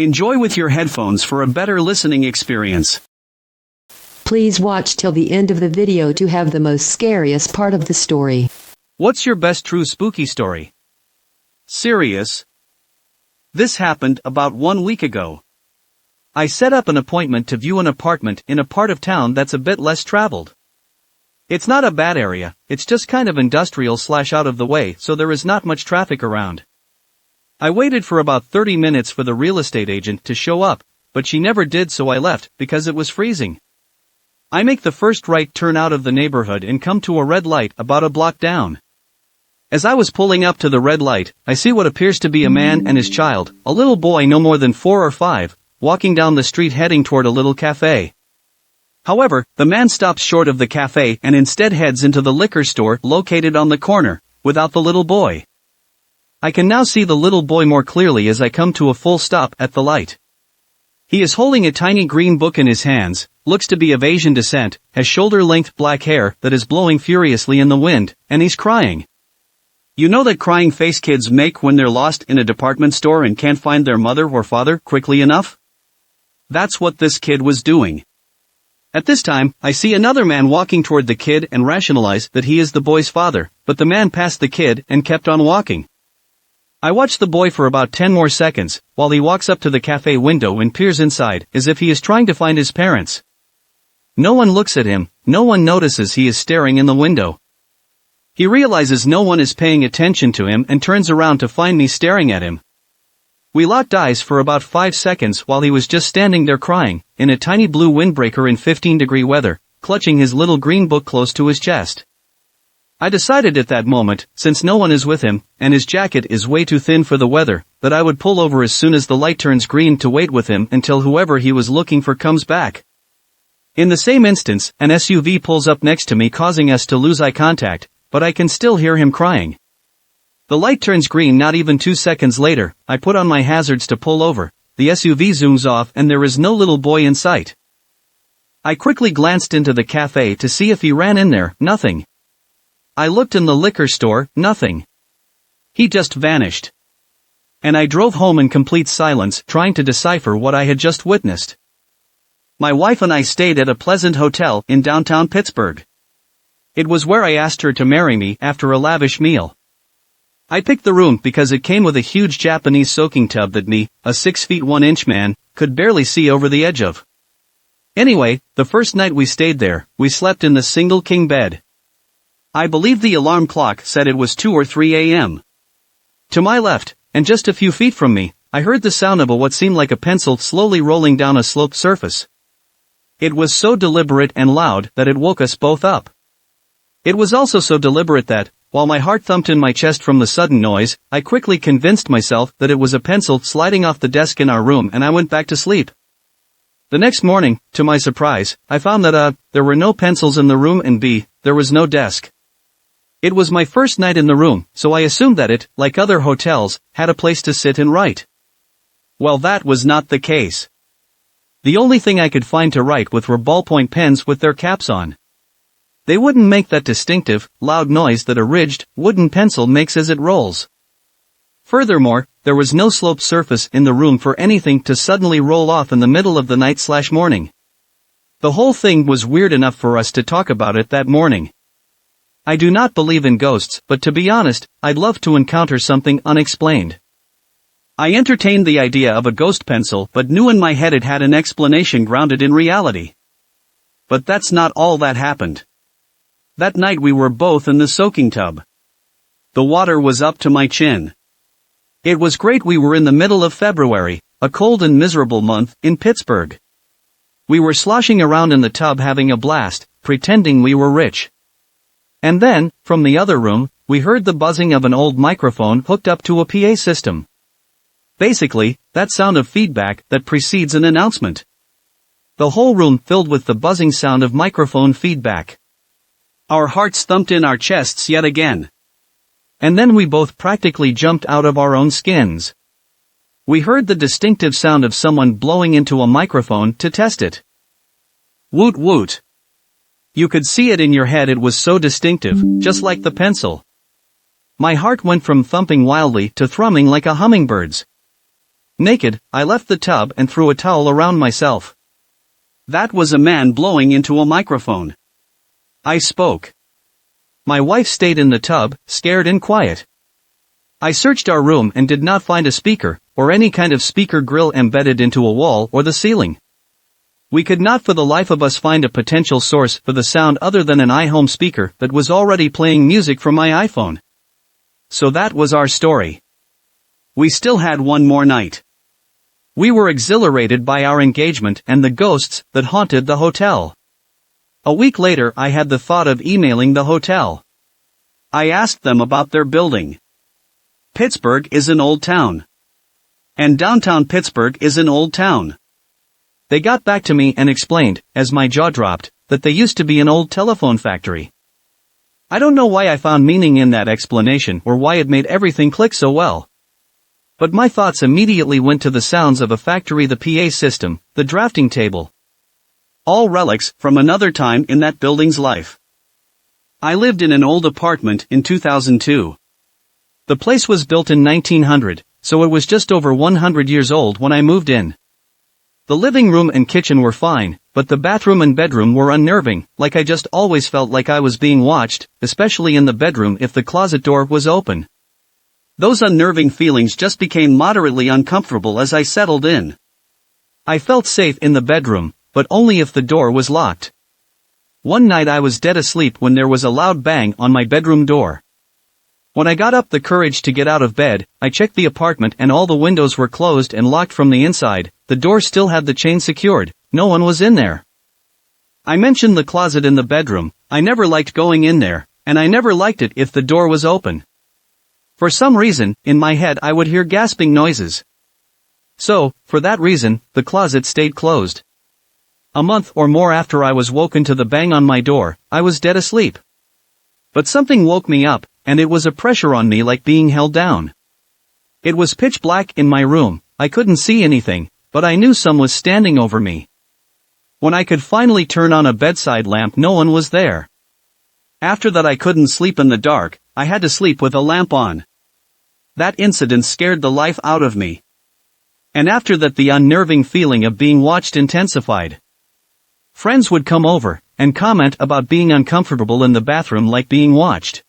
Enjoy with your headphones for a better listening experience. Please watch till the end of the video to have the most scariest part of the story. What's your best true spooky story? Serious? This happened about 1 week ago. I set up an appointment to view an apartment in a part of town that's a bit less traveled. It's not a bad area, it's just kind of industrial / out of the way, so there is not much traffic around. I waited for about 30 minutes for the real estate agent to show up, but she never did, so I left because it was freezing. I make the first right turn out of the neighborhood and come to a red light about a block down. As I was pulling up to the red light, I see what appears to be a man and his child, a little boy no more than 4 or 5, walking down the street heading toward a little cafe. However, the man stops short of the cafe and instead heads into the liquor store located on the corner, without the little boy. I can now see the little boy more clearly as I come to a full stop at the light. He is holding a tiny green book in his hands, looks to be of Asian descent, has shoulder-length black hair that is blowing furiously in the wind, and he's crying. You know that crying face kids make when they're lost in a department store and can't find their mother or father quickly enough? That's what this kid was doing. At this time, I see another man walking toward the kid and rationalize that he is the boy's father, but the man passed the kid and kept on walking. I watch the boy for about 10 more seconds, while he walks up to the cafe window and peers inside, as if he is trying to find his parents. No one looks at him, no one notices he is staring in the window. He realizes no one is paying attention to him and turns around to find me staring at him. We locked eyes for about 5 seconds while he was just standing there crying, in a tiny blue windbreaker in 15-degree weather, clutching his little green book close to his chest. I decided at that moment, since no one is with him, and his jacket is way too thin for the weather, that I would pull over as soon as the light turns green to wait with him until whoever he was looking for comes back. In the same instance, an SUV pulls up next to me, causing us to lose eye contact, but I can still hear him crying. The light turns green not even 2 seconds later. I put on my hazards to pull over, the SUV zooms off and there is no little boy in sight. I quickly glanced into the cafe to see if he ran in there, nothing. I looked in the liquor store, nothing. He just vanished. And I drove home in complete silence, trying to decipher what I had just witnessed. My wife and I stayed at a pleasant hotel in downtown Pittsburgh. It was where I asked her to marry me after a lavish meal. I picked the room because it came with a huge Japanese soaking tub that me, a 6 feet 1 inch man, could barely see over the edge of. Anyway, the first night we stayed there, we slept in the single king bed. I believe the alarm clock said it was 2 or 3 a.m. To my left, and just a few feet from me, I heard the sound of what seemed like a pencil slowly rolling down a sloped surface. It was so deliberate and loud that it woke us both up. It was also so deliberate that, while my heart thumped in my chest from the sudden noise, I quickly convinced myself that it was a pencil sliding off the desk in our room and I went back to sleep. The next morning, to my surprise, I found that there were no pencils in the room and there was no desk. It was my first night in the room, so I assumed that it, like other hotels, had a place to sit and write. Well, that was not the case. The only thing I could find to write with were ballpoint pens with their caps on. They wouldn't make that distinctive, loud noise that a ridged, wooden pencil makes as it rolls. Furthermore, there was no sloped surface in the room for anything to suddenly roll off in the middle of the night/morning. The whole thing was weird enough for us to talk about it that morning. I do not believe in ghosts, but to be honest, I'd love to encounter something unexplained. I entertained the idea of a ghost pencil but knew in my head it had an explanation grounded in reality. But that's not all that happened. That night we were both in the soaking tub. The water was up to my chin. It was great. We were in the middle of February, a cold and miserable month, in Pittsburgh. We were sloshing around in the tub having a blast, pretending we were rich. And then, from the other room, we heard the buzzing of an old microphone hooked up to a PA system. Basically, that sound of feedback that precedes an announcement. The whole room filled with the buzzing sound of microphone feedback. Our hearts thumped in our chests yet again. And then we both practically jumped out of our own skins. We heard the distinctive sound of someone blowing into a microphone to test it. Woot woot. You could see it in your head, it was so distinctive, just like the pencil. My heart went from thumping wildly to thrumming like a hummingbird's. Naked, I left the tub and threw a towel around myself. That was a man blowing into a microphone. I spoke. My wife stayed in the tub, scared and quiet. I searched our room and did not find a speaker, or any kind of speaker grill embedded into a wall or the ceiling. We could not for the life of us find a potential source for the sound other than an iHome speaker that was already playing music from my iPhone. So that was our story. We still had one more night. We were exhilarated by our engagement and the ghosts that haunted the hotel. A week later I had the thought of emailing the hotel. I asked them about their building. Pittsburgh is an old town. And downtown Pittsburgh is an old town. They got back to me and explained, as my jaw dropped, that they used to be an old telephone factory. I don't know why I found meaning in that explanation or why it made everything click so well. But my thoughts immediately went to the sounds of a factory, the PA system, the drafting table. All relics from another time in that building's life. I lived in an old apartment in 2002. The place was built in 1900, so it was just over 100 years old when I moved in. The living room and kitchen were fine, but the bathroom and bedroom were unnerving, like I just always felt like I was being watched, especially in the bedroom if the closet door was open. Those unnerving feelings just became moderately uncomfortable as I settled in. I felt safe in the bedroom, but only if the door was locked. One night I was dead asleep when there was a loud bang on my bedroom door. When I got up the courage to get out of bed, I checked the apartment and all the windows were closed and locked from the inside. The door still had the chain secured, no one was in there. I mentioned the closet in the bedroom. I never liked going in there, and I never liked it if the door was open. For some reason, in my head I would hear gasping noises. So, for that reason, the closet stayed closed. A month or more after I was woken to the bang on my door, I was dead asleep. But something woke me up, and it was a pressure on me like being held down. It was pitch black in my room, I couldn't see anything, but I knew someone was standing over me. When I could finally turn on a bedside lamp, no one was there. After that I couldn't sleep in the dark, I had to sleep with a lamp on. That incident scared the life out of me. And after that the unnerving feeling of being watched intensified. Friends would come over and comment about being uncomfortable in the bathroom like being watched.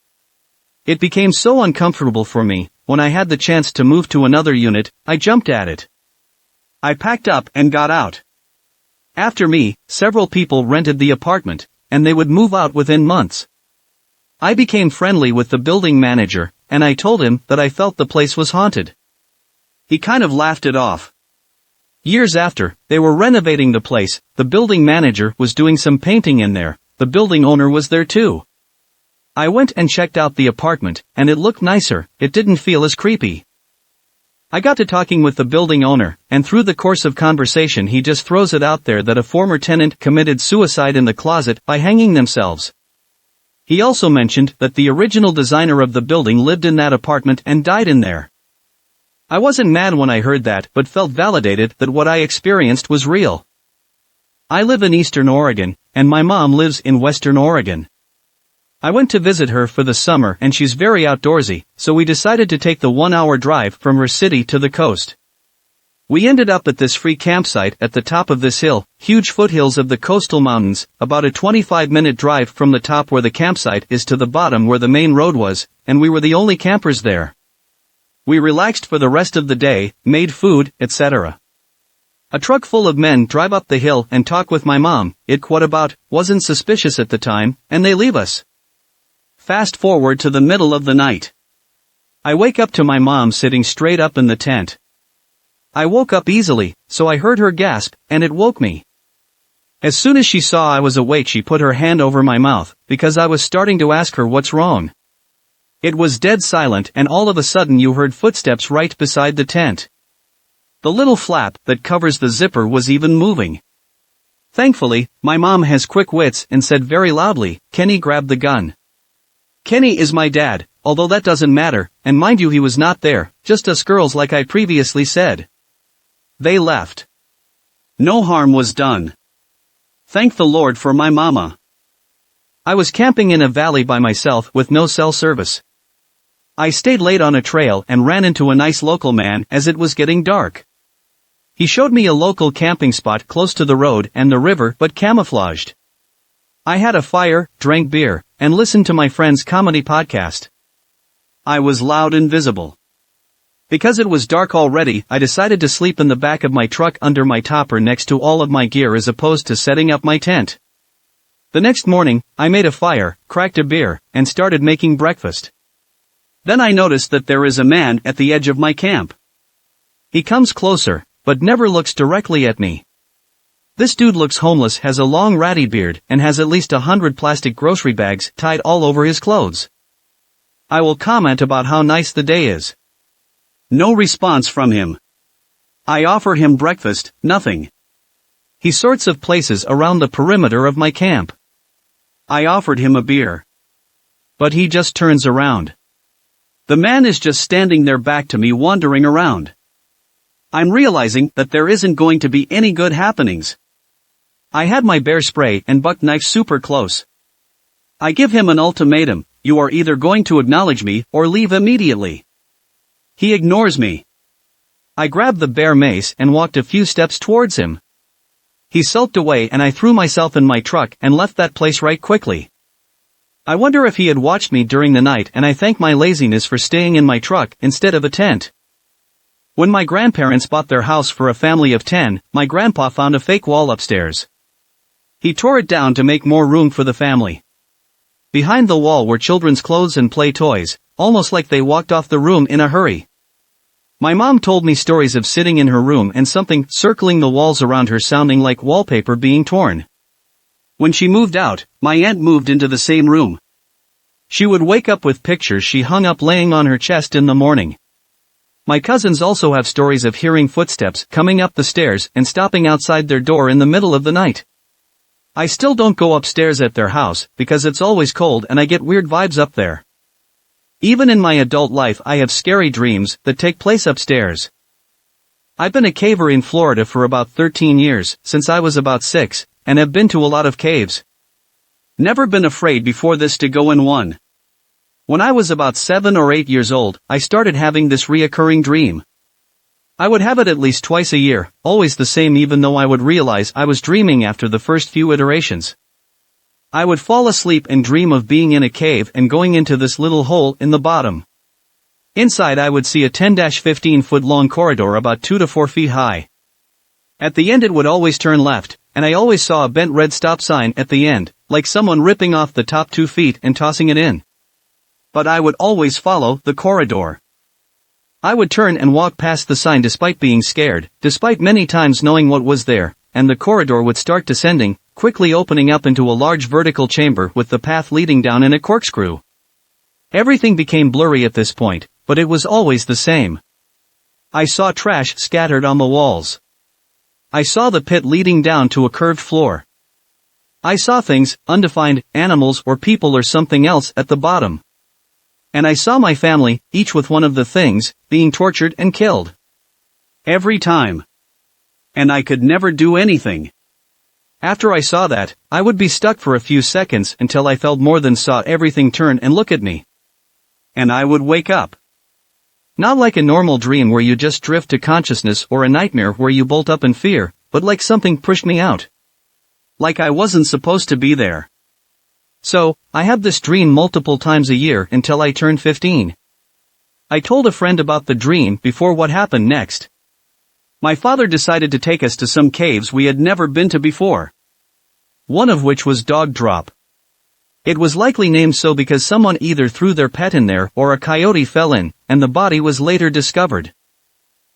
It became so uncomfortable for me, when I had the chance to move to another unit, I jumped at it. I packed up and got out. After me, several people rented the apartment, and they would move out within months. I became friendly with the building manager, and I told him that I felt the place was haunted. He kind of laughed it off. Years after, they were renovating the place, the building manager was doing some painting in there, the building owner was there too. I went and checked out the apartment, and it looked nicer, it didn't feel as creepy. I got to talking with the building owner, and through the course of conversation he just throws it out there that a former tenant committed suicide in the closet by hanging themselves. He also mentioned that the original designer of the building lived in that apartment and died in there. I wasn't mad when I heard that, but felt validated that what I experienced was real. I live in Eastern Oregon, and my mom lives in Western Oregon. I went to visit her for the summer and she's very outdoorsy, so we decided to take the 1-hour drive from her city to the coast. We ended up at this free campsite at the top of this hill, huge foothills of the coastal mountains, about a 25-minute drive from the top where the campsite is to the bottom where the main road was, and we were the only campers there. We relaxed for the rest of the day, made food, etc. A truck full of men drive up the hill and talk with my mom. It what about, wasn't suspicious at the time, and they leave us. Fast forward to the middle of the night. I wake up to my mom sitting straight up in the tent. I woke up easily, so I heard her gasp, and it woke me. As soon as she saw I was awake she put her hand over my mouth, because I was starting to ask her what's wrong. It was dead silent and all of a sudden you heard footsteps right beside the tent. The little flap that covers the zipper was even moving. Thankfully, my mom has quick wits and said very loudly, "Kenny, grab the gun." Kenny is my dad, although that doesn't matter, and mind you he was not there, just us girls like I previously said. They left. No harm was done. Thank the Lord for my mama. I was camping in a valley by myself with no cell service. I stayed late on a trail and ran into a nice local man as it was getting dark. He showed me a local camping spot close to the road and the river but camouflaged. I had a fire, drank beer, and listened to my friend's comedy podcast. I was loud and visible. Because it was dark already, I decided to sleep in the back of my truck under my topper next to all of my gear as opposed to setting up my tent. The next morning, I made a fire, cracked a beer, and started making breakfast. Then I noticed that there is a man at the edge of my camp. He comes closer, but never looks directly at me. This dude looks homeless, has a long ratty beard, and has at least 100 plastic grocery bags tied all over his clothes. I will comment about how nice the day is. No response from him. I offer him breakfast, nothing. He sorts of places around the perimeter of my camp. I offered him a beer. But he just turns around. The man is just standing there back to me wandering around. I'm realizing that there isn't going to be any good happenings. I had my bear spray and buck knife super close. I give him an ultimatum: you are either going to acknowledge me or leave immediately. He ignores me. I grabbed the bear mace and walked a few steps towards him. He sulked away and I threw myself in my truck and left that place right quickly. I wonder if he had watched me during the night, and I thank my laziness for staying in my truck instead of a tent. When my grandparents bought their house for a family of 10, my grandpa found a fake wall upstairs. He tore it down to make more room for the family. Behind the wall were children's clothes and play toys, almost like they walked off the room in a hurry. My mom told me stories of sitting in her room and something circling the walls around her sounding like wallpaper being torn. When she moved out, my aunt moved into the same room. She would wake up with pictures she hung up laying on her chest in the morning. My cousins also have stories of hearing footsteps coming up the stairs and stopping outside their door in the middle of the night. I still don't go upstairs at their house because it's always cold and I get weird vibes up there. Even in my adult life I have scary dreams that take place upstairs. I've been a caver in Florida for about 13 years, since I was about 6, and have been to a lot of caves. Never been afraid before this to go in one. When I was about 7 or 8 years old, I started having this reoccurring dream. I would have it at least twice a year, always the same, even though I would realize I was dreaming after the first few iterations. I would fall asleep and dream of being in a cave and going into this little hole in the bottom. Inside I would see a 10-15 foot long corridor about 2 to 4 feet high. At the end it would always turn left, and I always saw a bent red stop sign at the end, like someone ripping off the top 2 feet and tossing it in. But I would always follow the corridor. I would turn and walk past the sign despite being scared, despite many times knowing what was there, and the corridor would start descending, quickly opening up into a large vertical chamber with the path leading down in a corkscrew. Everything became blurry at this point, but it was always the same. I saw trash scattered on the walls. I saw the pit leading down to a curved floor. I saw things, undefined, animals or people or something else at the bottom. And I saw my family, each with one of the things, being tortured and killed. Every time. And I could never do anything. After I saw that, I would be stuck for a few seconds until I felt more than saw everything turn and look at me. And I would wake up. Not like a normal dream where you just drift to consciousness or a nightmare where you bolt up in fear, but like something pushed me out. Like I wasn't supposed to be there. So, I had this dream multiple times a year until I turned 15. I told a friend about the dream before what happened next. My father decided to take us to some caves we had never been to before. One of which was Dog Drop. It was likely named so because someone either threw their pet in there or a coyote fell in, and the body was later discovered.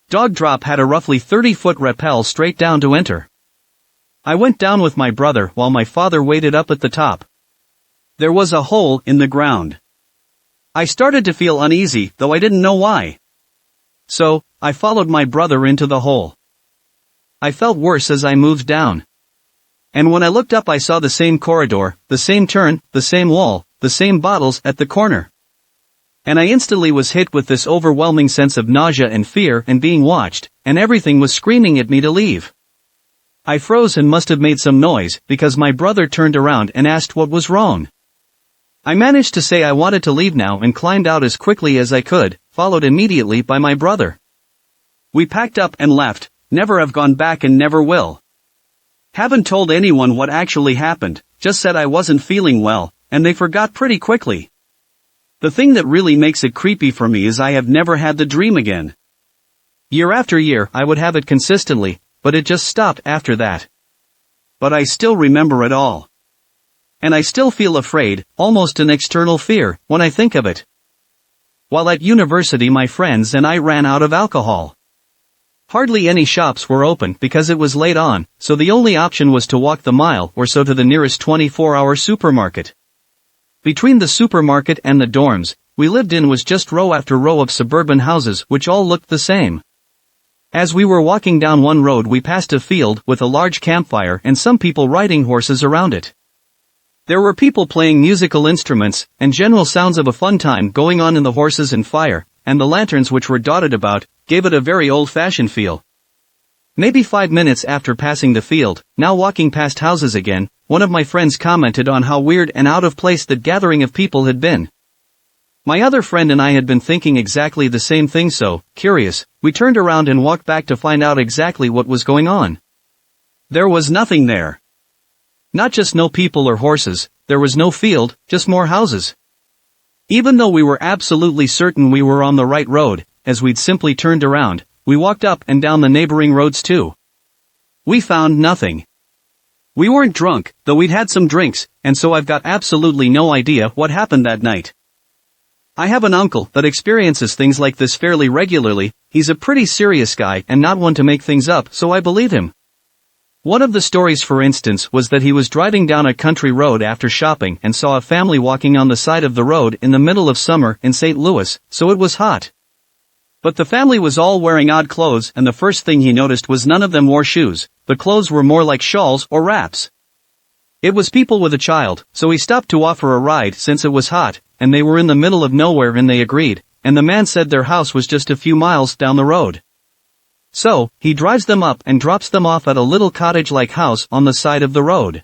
Dog Drop had a roughly 30-foot rappel straight down to enter. I went down with my brother while my father waited up at the top. There was a hole in the ground. I started to feel uneasy, though I didn't know why. So, I followed my brother into the hole. I felt worse as I moved down. And when I looked up I saw the same corridor, the same turn, the same wall, the same bottles at the corner. And I instantly was hit with this overwhelming sense of nausea and fear and being watched, and everything was screaming at me to leave. I froze and must have made some noise, because my brother turned around and asked what was wrong. I managed to say I wanted to leave now and climbed out as quickly as I could, followed immediately by my brother. We packed up and left, never have gone back and never will. Haven't told anyone what actually happened, just said I wasn't feeling well, and they forgot pretty quickly. The thing that really makes it creepy for me is I have never had the dream again. Year after year I would have it consistently, but it just stopped after that. But I still remember it all. And I still feel afraid, almost an external fear, when I think of it. While at university my friends and I ran out of alcohol. Hardly any shops were open because it was late on, so the only option was to walk the mile or so to the nearest 24-hour supermarket. Between the supermarket and the dorms we lived in was just row after row of suburban houses which all looked the same. As we were walking down one road we passed a field with a large campfire and some people riding horses around it. There were people playing musical instruments, and general sounds of a fun time going on in the horses and fire, and the lanterns which were dotted about, gave it a very old-fashioned feel. Maybe 5 minutes after passing the field, now walking past houses again, one of my friends commented on how weird and out of place that gathering of people had been. My other friend and I had been thinking exactly the same thing, so, curious, we turned around and walked back to find out exactly what was going on. There was nothing there. Not just no people or horses, there was no field, just more houses. Even though we were absolutely certain we were on the right road, as we'd simply turned around, we walked up and down the neighboring roads too. We found nothing. We weren't drunk, though we'd had some drinks, and so I've got absolutely no idea what happened that night. I have an uncle that experiences things like this fairly regularly. He's a pretty serious guy and not one to make things up, so I believe him. One of the stories, for instance, was that he was driving down a country road after shopping and saw a family walking on the side of the road in the middle of summer in St. Louis, so it was hot. But the family was all wearing odd clothes, and the first thing he noticed was none of them wore shoes. The clothes were more like shawls or wraps. It was people with a child, so he stopped to offer a ride since it was hot, and they were in the middle of nowhere and they agreed, and the man said their house was just a few miles down the road. So, he drives them up and drops them off at a little cottage-like house on the side of the road.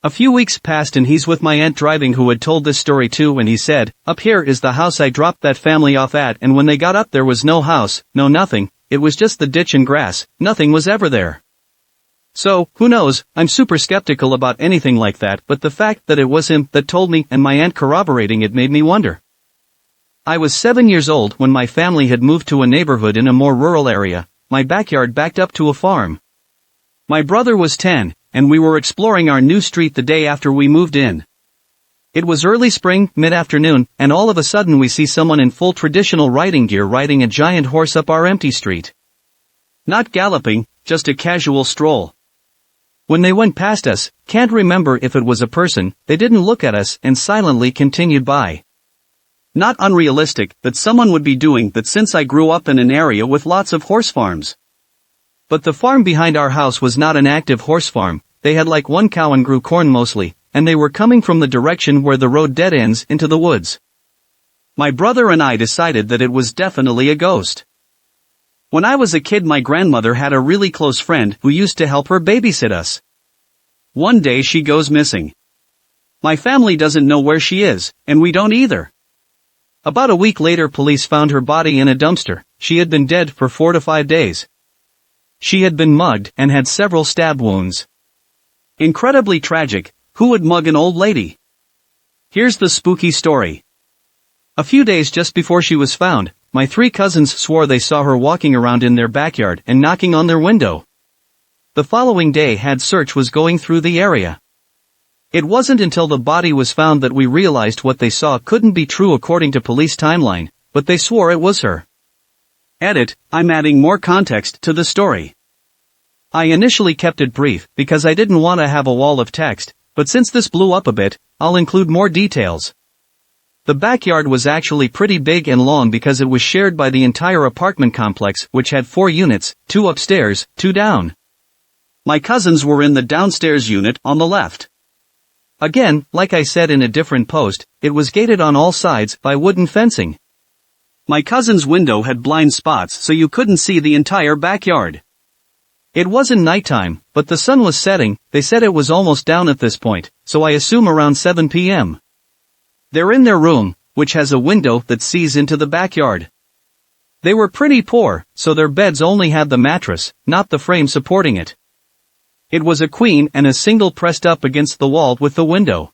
A few weeks passed and he's with my aunt driving, who had told this story too, and he said, "Up here is the house I dropped that family off at," and when they got up there was no house, no nothing, it was just the ditch and grass, nothing was ever there. So, who knows, I'm super skeptical about anything like that, but the fact that it was him that told me and my aunt corroborating it made me wonder. I was 7 years old when my family had moved to a neighborhood in a more rural area. My backyard backed up to a farm. My brother was 10, and we were exploring our new street the day after we moved in. It was early spring, mid-afternoon, and all of a sudden we see someone in full traditional riding gear riding a giant horse up our empty street. Not galloping, just a casual stroll. When they went past us, can't remember if it was a person, they didn't look at us and silently continued by. Not unrealistic that someone would be doing that since I grew up in an area with lots of horse farms. But the farm behind our house was not an active horse farm. They had like one cow and grew corn mostly, and they were coming from the direction where the road dead ends into the woods. My brother and I decided that it was definitely a ghost. When I was a kid, my grandmother had a really close friend who used to help her babysit us. One day she goes missing. My family doesn't know where she is, and we don't either. About a week later, police found her body in a dumpster. She had been dead for 4 to 5 days. She had been mugged and had several stab wounds. Incredibly tragic. Who would mug an old lady? Here's the spooky story. A few days just before she was found, my 3 cousins swore they saw her walking around in their backyard and knocking on their window. The following day, search was going through the area. It wasn't until the body was found that we realized what they saw couldn't be true according to police timeline, but they swore it was her. Edit, I'm adding more context to the story. I initially kept it brief because I didn't want to have a wall of text, but since this blew up a bit, I'll include more details. The backyard was actually pretty big and long because it was shared by the entire apartment complex, which had 4 units, 2 upstairs, 2 down. My cousins were in the downstairs unit on the left. Again, like I said in a different post, it was gated on all sides by wooden fencing. My cousin's window had blind spots so you couldn't see the entire backyard. It wasn't nighttime, but the sun was setting. They said it was almost down at this point, so I assume around 7 p.m. They're in their room, which has a window that sees into the backyard. They were pretty poor, so their beds only had the mattress, not the frame supporting it. It was a queen and a single pressed up against the wall with the window.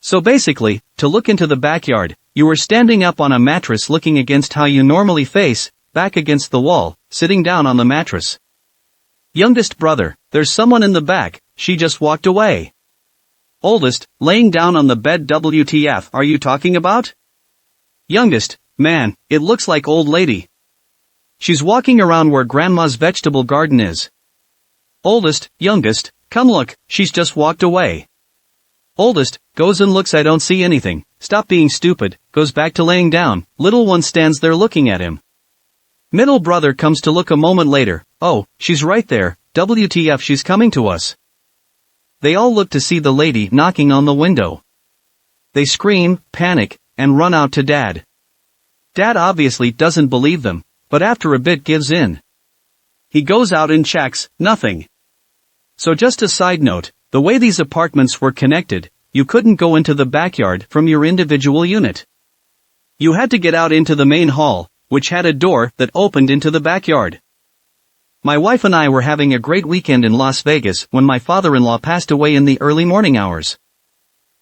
So basically, to look into the backyard, you were standing up on a mattress looking against how you normally face, back against the wall, sitting down on the mattress. Youngest brother, there's someone in the back, she just walked away. Oldest, laying down on the bed. WTF are you talking about? Youngest, man, it looks like old lady. She's walking around where grandma's vegetable garden is. Oldest, youngest, come look, she's just walked away. Oldest, goes and looks. I don't see anything, stop being stupid, goes back to laying down, little one stands there looking at him. Middle brother comes to look a moment later, oh, she's right there, WTF she's coming to us. They all look to see the lady knocking on the window. They scream, panic, and run out to Dad. Dad obviously doesn't believe them, but after a bit gives in. He goes out and checks, nothing. So just a side note, the way these apartments were connected, you couldn't go into the backyard from your individual unit. You had to get out into the main hall, which had a door that opened into the backyard. My wife and I were having a great weekend in Las Vegas when my father-in-law passed away in the early morning hours.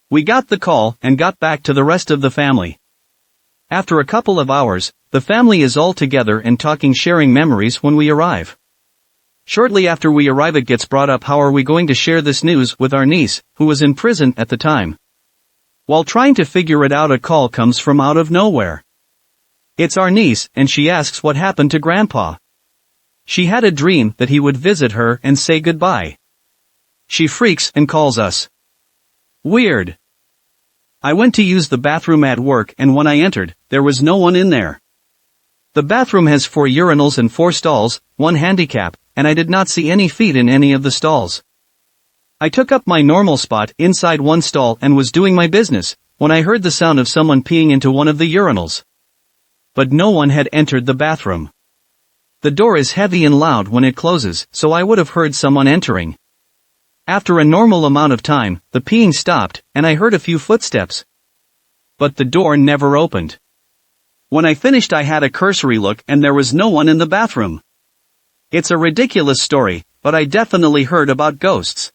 We got the call and got back to the rest of the family. After a couple of hours, the family is all together and talking, sharing memories when we arrive. Shortly after we arrive, it gets brought up, how are we going to share this news with our niece, who was in prison at the time? While trying to figure it out, a call comes from out of nowhere. It's our niece, and she asks what happened to Grandpa. She had a dream that he would visit her and say goodbye. She freaks and calls us. Weird. I went to use the bathroom at work, and when I entered, there was no one in there. The bathroom has 4 urinals and 4 stalls, 1 handicap, and I did not see any feet in any of the stalls. I took up my normal spot inside one stall and was doing my business, when I heard the sound of someone peeing into one of the urinals. But no one had entered the bathroom. The door is heavy and loud when it closes, so I would have heard someone entering. After a normal amount of time, the peeing stopped, and I heard a few footsteps. But the door never opened. When I finished, I had a cursory look and there was no one in the bathroom. It's a ridiculous story, but I definitely heard about ghosts.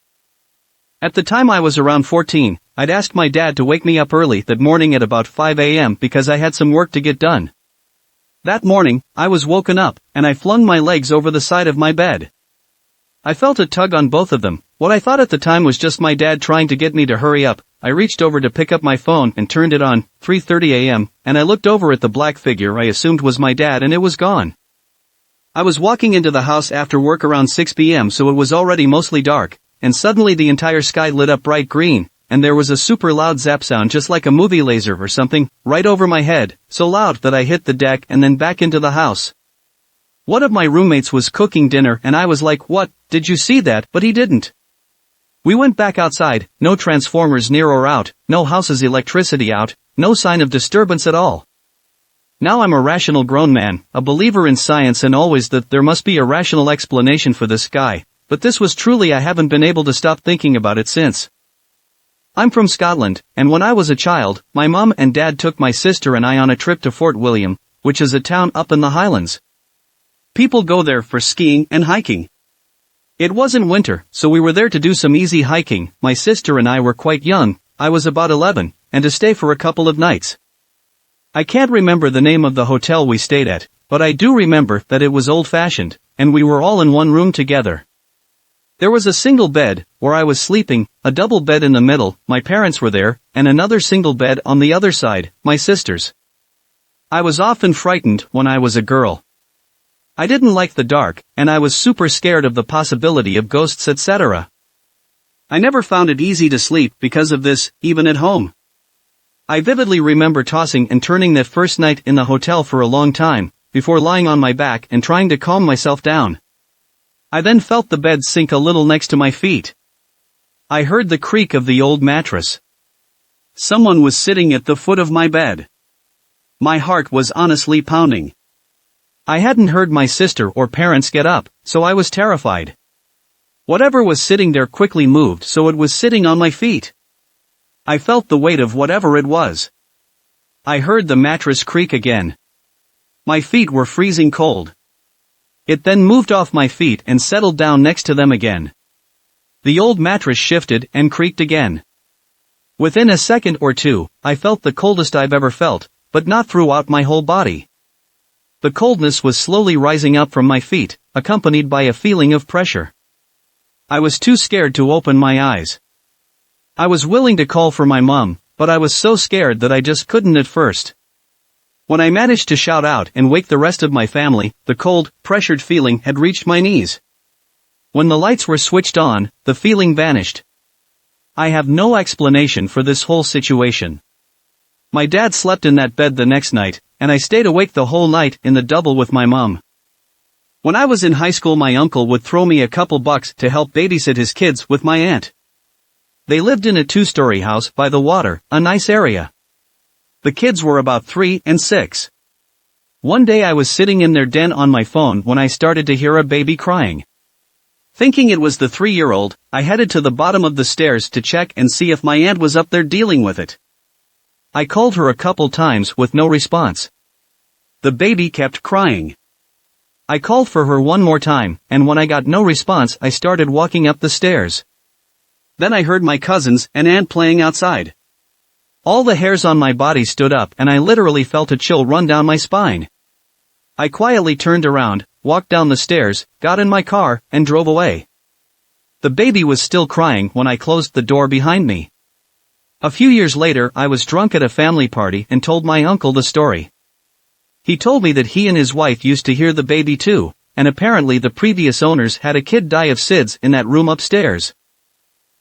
At the time I was around 14, I'd asked my dad to wake me up early that morning at about 5 a.m. because I had some work to get done. That morning, I was woken up, and I flung my legs over the side of my bed. I felt a tug on both of them. What I thought at the time was just my dad trying to get me to hurry up. I reached over to pick up my phone and turned it on, 3:30 a.m., and I looked over at the black figure I assumed was my dad, and it was gone. I was walking into the house after work around 6 p.m., so it was already mostly dark, and suddenly the entire sky lit up bright green, and there was a super loud zap sound, just like a movie laser or something, right over my head, so loud that I hit the deck and then back into the house. One of my roommates was cooking dinner and I was like, "What, did you see that?" But he didn't. We went back outside, no transformers near or out, no house's electricity out, no sign of disturbance at all. Now I'm a rational grown man, a believer in science and always that there must be a rational explanation for the sky, but this was truly, I haven't been able to stop thinking about it since. I'm from Scotland, and when I was a child, my mom and dad took my sister and I on a trip to Fort William, which is a town up in the Highlands. People go there for skiing and hiking. It wasn't winter, so we were there to do some easy hiking. My sister and I were quite young, I was about 11, and to stay for a couple of nights. I can't remember the name of the hotel we stayed at, but I do remember that it was old-fashioned, and we were all in one room together. There was a single bed, where I was sleeping, a double bed in the middle, my parents were there, and another single bed on the other side, my sister's. I was often frightened when I was a girl. I didn't like the dark, and I was super scared of the possibility of ghosts, etc. I never found it easy to sleep because of this, even at home. I vividly remember tossing and turning that first night in the hotel for a long time, before lying on my back and trying to calm myself down. I then felt the bed sink a little next to my feet. I heard the creak of the old mattress. Someone was sitting at the foot of my bed. My heart was honestly pounding. I hadn't heard my sister or parents get up, so I was terrified. Whatever was sitting there quickly moved, so it was sitting on my feet. I felt the weight of whatever it was. I heard the mattress creak again. My feet were freezing cold. It then moved off my feet and settled down next to them again. The old mattress shifted and creaked again. Within a second or two, I felt the coldest I've ever felt, but not throughout my whole body. The coldness was slowly rising up from my feet, accompanied by a feeling of pressure. I was too scared to open my eyes. I was willing to call for my mom, but I was so scared that I just couldn't at first. When I managed to shout out and wake the rest of my family, the cold, pressured feeling had reached my knees. When the lights were switched on, the feeling vanished. I have no explanation for this whole situation. My dad slept in that bed the next night, and I stayed awake the whole night in the double with my mom. When I was in high school, my uncle would throw me a couple bucks to help babysit his kids with my aunt. They lived in a 2-story house by the water, a nice area. The kids were about 3 and 6. One day I was sitting in their den on my phone when I started to hear a baby crying. Thinking it was the 3-year-old, I headed to the bottom of the stairs to check and see if my aunt was up there dealing with it. I called her a couple times with no response. The baby kept crying. I called for her one more time, and when I got no response, I started walking up the stairs. Then I heard my cousins and aunt playing outside. All the hairs on my body stood up and I literally felt a chill run down my spine. I quietly turned around, walked down the stairs, got in my car, and drove away. The baby was still crying when I closed the door behind me. A few years later, I was drunk at a family party and told my uncle the story. He told me that he and his wife used to hear the baby too, and apparently the previous owners had a kid die of SIDS in that room upstairs.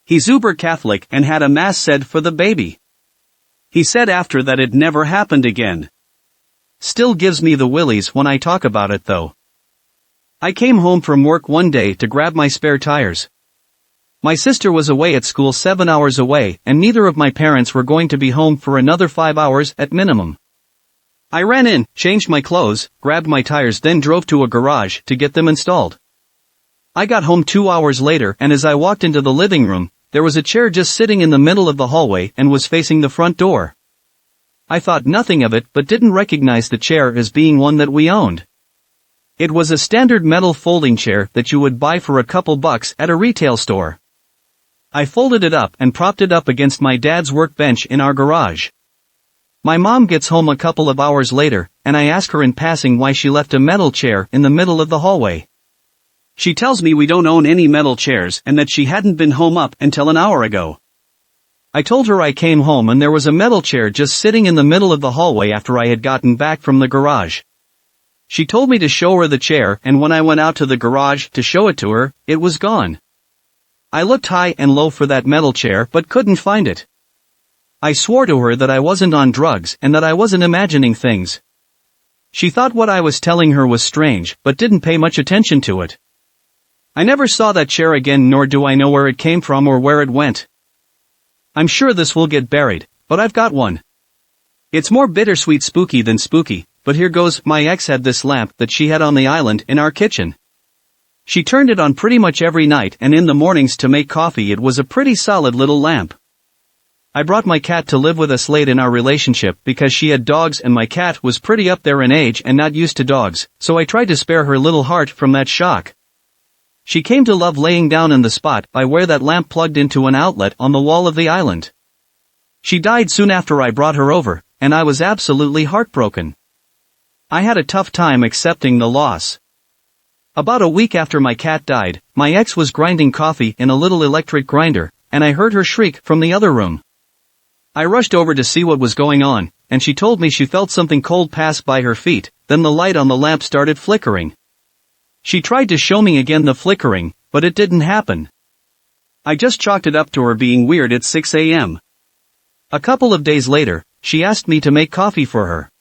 He's uber Catholic and had a mass said for the baby. He said after that it never happened again. Still gives me the willies when I talk about it though. I came home from work one day to grab my spare tires. My sister was away at school 7 hours away and neither of my parents were going to be home for another 5 hours at minimum. I ran in, changed my clothes, grabbed my tires, then drove to a garage to get them installed. I got home 2 hours later and as I walked into the living room, there was a chair just sitting in the middle of the hallway and was facing the front door. I thought nothing of it but didn't recognize the chair as being one that we owned. It was a standard metal folding chair that you would buy for a couple bucks at a retail store. I folded it up and propped it up against my dad's workbench in our garage. My mom gets home a couple of hours later, and I ask her in passing why she left a metal chair in the middle of the hallway. She tells me we don't own any metal chairs and that she hadn't been home up until an hour ago. I told her I came home and there was a metal chair just sitting in the middle of the hallway after I had gotten back from the garage. She told me to show her the chair and when I went out to the garage to show it to her, it was gone. I looked high and low for that metal chair but couldn't find it. I swore to her that I wasn't on drugs and that I wasn't imagining things. She thought what I was telling her was strange but didn't pay much attention to it. I never saw that chair again nor do I know where it came from or where it went. I'm sure this will get buried, but I've got one. It's more bittersweet spooky than spooky, but here goes. My ex had this lamp that she had on the island in our kitchen. She turned it on pretty much every night and in the mornings to make coffee. It was a pretty solid little lamp. I brought my cat to live with us late in our relationship because she had dogs and my cat was pretty up there in age and not used to dogs, so I tried to spare her little heart from that shock. She came to love laying down in the spot by where that lamp plugged into an outlet on the wall of the island. She died soon after I brought her over, and I was absolutely heartbroken. I had a tough time accepting the loss. About a week after my cat died, my ex was grinding coffee in a little electric grinder, and I heard her shriek from the other room. I rushed over to see what was going on, and she told me she felt something cold pass by her feet, then the light on the lamp started flickering. She tried to show me again the flickering, but it didn't happen. I just chalked it up to her being weird at 6 a.m. A couple of days later, she asked me to make coffee for her.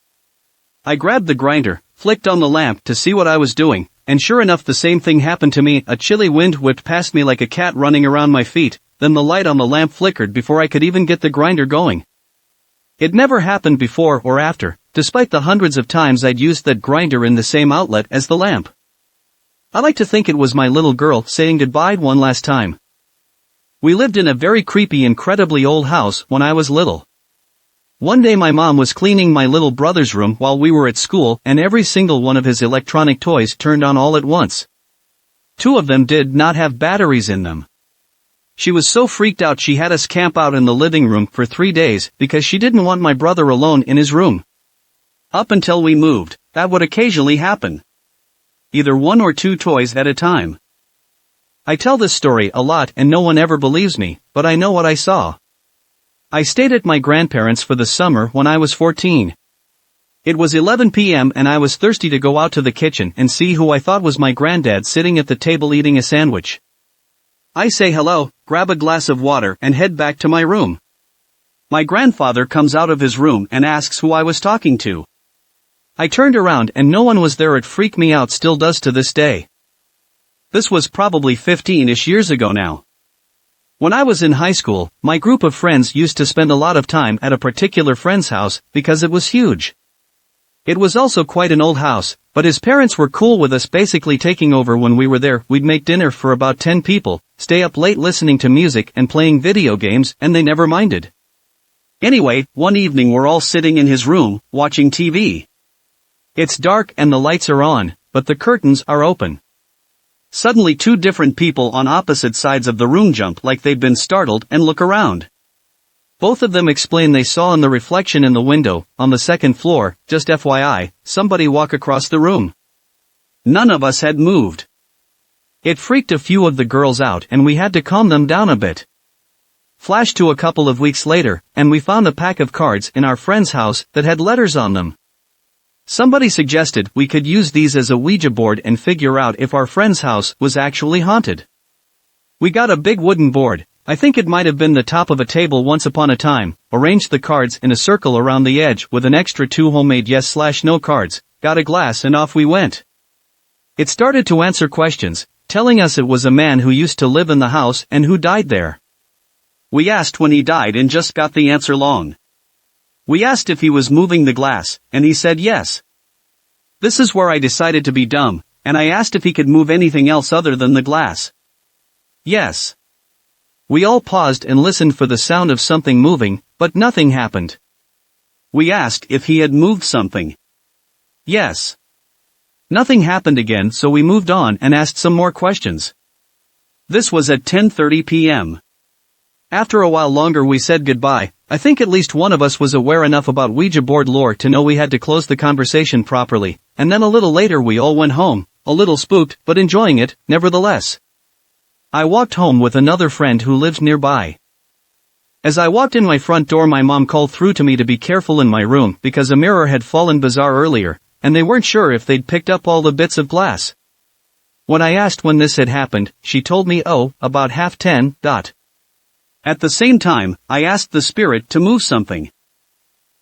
I grabbed the grinder, flicked on the lamp to see what I was doing, and sure enough the same thing happened to me. A chilly wind whipped past me like a cat running around my feet, then the light on the lamp flickered before I could even get the grinder going. It never happened before or after, despite the hundreds of times I'd used that grinder in the same outlet as the lamp. I like to think it was my little girl saying goodbye one last time. We lived in a very creepy, incredibly old house when I was little. One day my mom was cleaning my little brother's room while we were at school, and every single one of his electronic toys turned on all at once. 2 of them did not have batteries in them. She was so freaked out she had us camp out in the living room for 3 days because she didn't want my brother alone in his room. Up until we moved, that would occasionally happen. Either 1 or 2 toys at a time. I tell this story a lot and no one ever believes me, but I know what I saw. I stayed at my grandparents' for the summer when I was 14. It was 11 p.m. and I was thirsty to go out to the kitchen and see who I thought was my granddad sitting at the table eating a sandwich. I say hello, grab a glass of water and head back to my room. My grandfather comes out of his room and asks who I was talking to. I turned around and no one was there. It freaked me out, still does to this day. This was probably 15-ish years ago now. When I was in high school, my group of friends used to spend a lot of time at a particular friend's house because it was huge. It was also quite an old house, but his parents were cool with us basically taking over when we were there. We'd make dinner for about 10 people, stay up late listening to music and playing video games, and they never minded. Anyway, one evening we're all sitting in his room, watching TV. It's dark and the lights are on, but the curtains are open. Suddenly 2 different people on opposite sides of the room jump like they'd been startled and look around. Both of them explain they saw in the reflection in the window, on the 2nd floor, just FYI, somebody walk across the room. None of us had moved. It freaked a few of the girls out and we had to calm them down a bit. Flash to a couple of weeks later, and we found a pack of cards in our friend's house that had letters on them. Somebody suggested we could use these as a Ouija board and figure out if our friend's house was actually haunted. We got a big wooden board, I think it might have been the top of a table once upon a time, arranged the cards in a circle around the edge with an extra 2 homemade yes/no cards, got a glass and off we went. It started to answer questions, telling us it was a man who used to live in the house and who died there. We asked when he died and just got the answer long. We asked if he was moving the glass, and he said yes. This is where I decided to be dumb, and I asked if he could move anything else other than the glass. Yes. We all paused and listened for the sound of something moving, but nothing happened. We asked if he had moved something. Yes. Nothing happened again, so we moved on and asked some more questions. This was at 10:30 p.m. After a while longer we said goodbye. I think at least one of us was aware enough about Ouija board lore to know we had to close the conversation properly, and then a little later we all went home, a little spooked but enjoying it, nevertheless. I walked home with another friend who lives nearby. As I walked in my front door, my mom called through to me to be careful in my room because a mirror had fallen bizarre earlier, and they weren't sure if they'd picked up all the bits of glass. When I asked when this had happened, she told me about 10:30. At the same time, I asked the spirit to move something.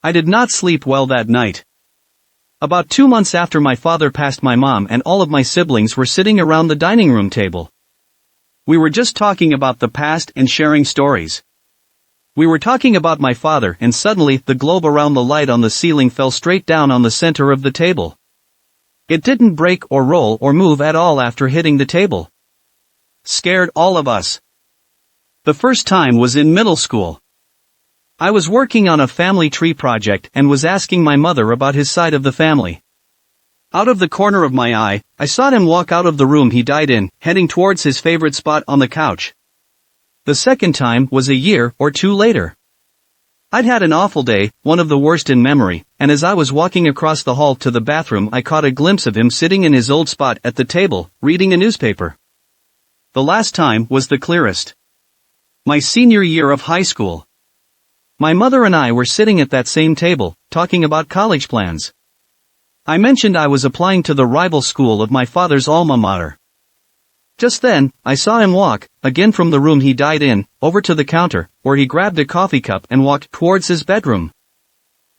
I did not sleep well that night. About 2 months after my father passed, my mom and all of my siblings were sitting around the dining room table. We were just talking about the past and sharing stories. We were talking about my father and suddenly the globe around the light on the ceiling fell straight down on the center of the table. It didn't break or roll or move at all after hitting the table. Scared all of us. The first time was in middle school. I was working on a family tree project and was asking my mother about his side of the family. Out of the corner of my eye, I saw him walk out of the room he died in, heading towards his favorite spot on the couch. The second time was a year or 2 later. I'd had an awful day, one of the worst in memory, and as I was walking across the hall to the bathroom I caught a glimpse of him sitting in his old spot at the table, reading a newspaper. The last time was the clearest. My senior year of high school. My mother and I were sitting at that same table, talking about college plans. I mentioned I was applying to the rival school of my father's alma mater. Just then, I saw him walk, again from the room he died in, over to the counter, where he grabbed a coffee cup and walked towards his bedroom.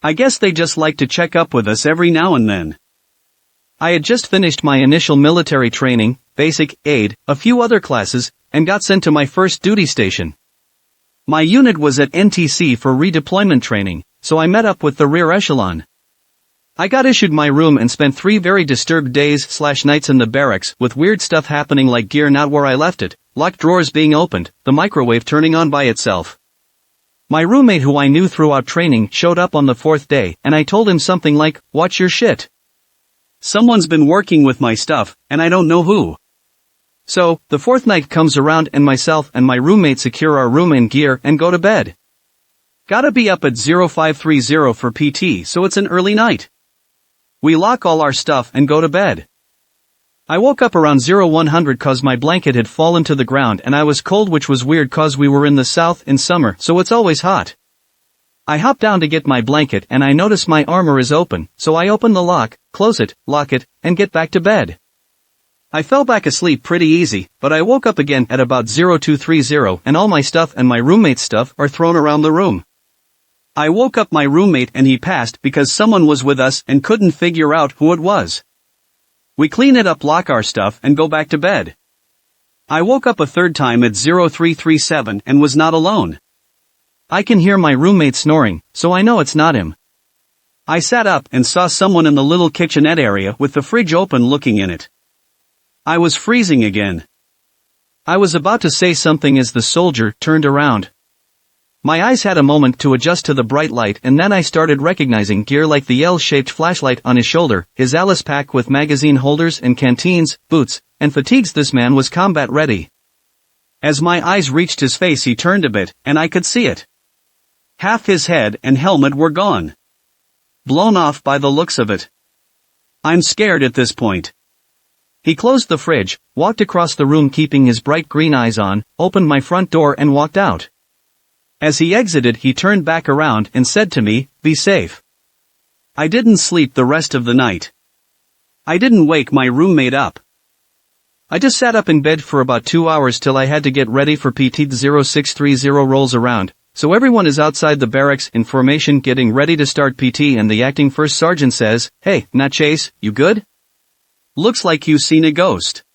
I guess they just like to check up with us every now and then. I had just finished my initial military training, basic, aid, a few other classes, and got sent to my first duty station. My unit was at NTC for redeployment training, so I met up with the rear echelon. I got issued my room and spent 3 very disturbed days/nights in the barracks with weird stuff happening like gear not where I left it, locked drawers being opened, the microwave turning on by itself. My roommate who I knew throughout training showed up on the fourth day, and I told him something like, "Watch your shit. Someone's been working with my stuff, and I don't know who." So, the fourth night comes around and myself and my roommate secure our room and gear and go to bed. Gotta be up at 0530 for PT, so it's an early night. We lock all our stuff and go to bed. I woke up around 0100 cause my blanket had fallen to the ground and I was cold, which was weird cause we were in the south in summer, so it's always hot. I hop down to get my blanket and I notice my armor is open, so I open the lock, close it, lock it, and get back to bed. I fell back asleep pretty easy, but I woke up again at about 0230 and all my stuff and my roommate's stuff are thrown around the room. I woke up my roommate and he passed because someone was with us and couldn't figure out who it was. We clean it up, lock our stuff, and go back to bed. I woke up a third time at 0337 and was not alone. I can hear my roommate snoring, so I know it's not him. I sat up and saw someone in the little kitchenette area with the fridge open looking in it. I was freezing again. I was about to say something as the soldier turned around. My eyes had a moment to adjust to the bright light and then I started recognizing gear like the L-shaped flashlight on his shoulder, his Alice pack with magazine holders and canteens, boots, and fatigues. This man was combat ready. As my eyes reached his face he turned a bit, and I could see it. Half his head and helmet were gone. Blown off by the looks of it. I'm scared at this point. He closed the fridge, walked across the room keeping his bright green eyes on, opened my front door and walked out. As he exited he turned back around and said to me, "Be safe." I didn't sleep the rest of the night. I didn't wake my roommate up. I just sat up in bed for about 2 hours till I had to get ready for PT. 0630 rolls around, so everyone is outside the barracks in formation getting ready to start PT and the acting first sergeant says, "Hey, Nat Chase, you good? Looks like you seen a ghost."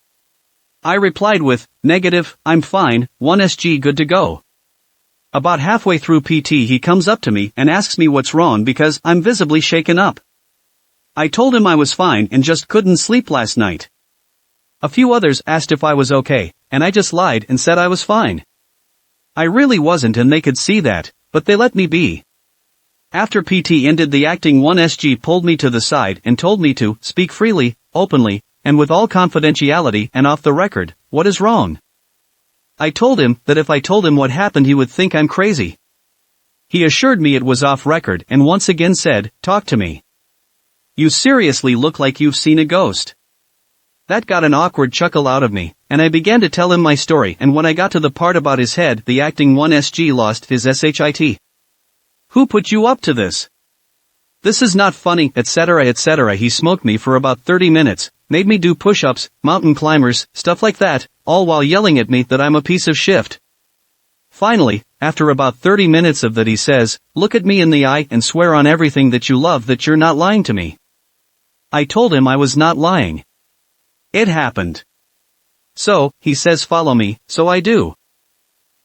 I replied with, "Negative, I'm fine, 1SG good to go." About halfway through PT he comes up to me and asks me what's wrong because I'm visibly shaken up. I told him I was fine and just couldn't sleep last night. A few others asked if I was okay, and I just lied and said I was fine. I really wasn't and they could see that, but they let me be. After PT ended the acting 1SG pulled me to the side and told me to speak freely, openly, and with all confidentiality and off the record, what is wrong? I told him that if I told him what happened he would think I'm crazy. He assured me it was off record and once again said, "Talk to me. You seriously look like you've seen a ghost." That got an awkward chuckle out of me, and I began to tell him my story, and when I got to the part about his head the acting 1SG lost his shit. "Who put you up to this? This is not funny, etc. etc." He smoked me for about 30 minutes, made me do push-ups, mountain climbers, stuff like that, all while yelling at me that I'm a piece of shit. Finally, after about 30 minutes of that he says, "Look at me in the eye and swear on everything that you love that you're not lying to me." I told him I was not lying. It happened. So, he says follow me, so I do.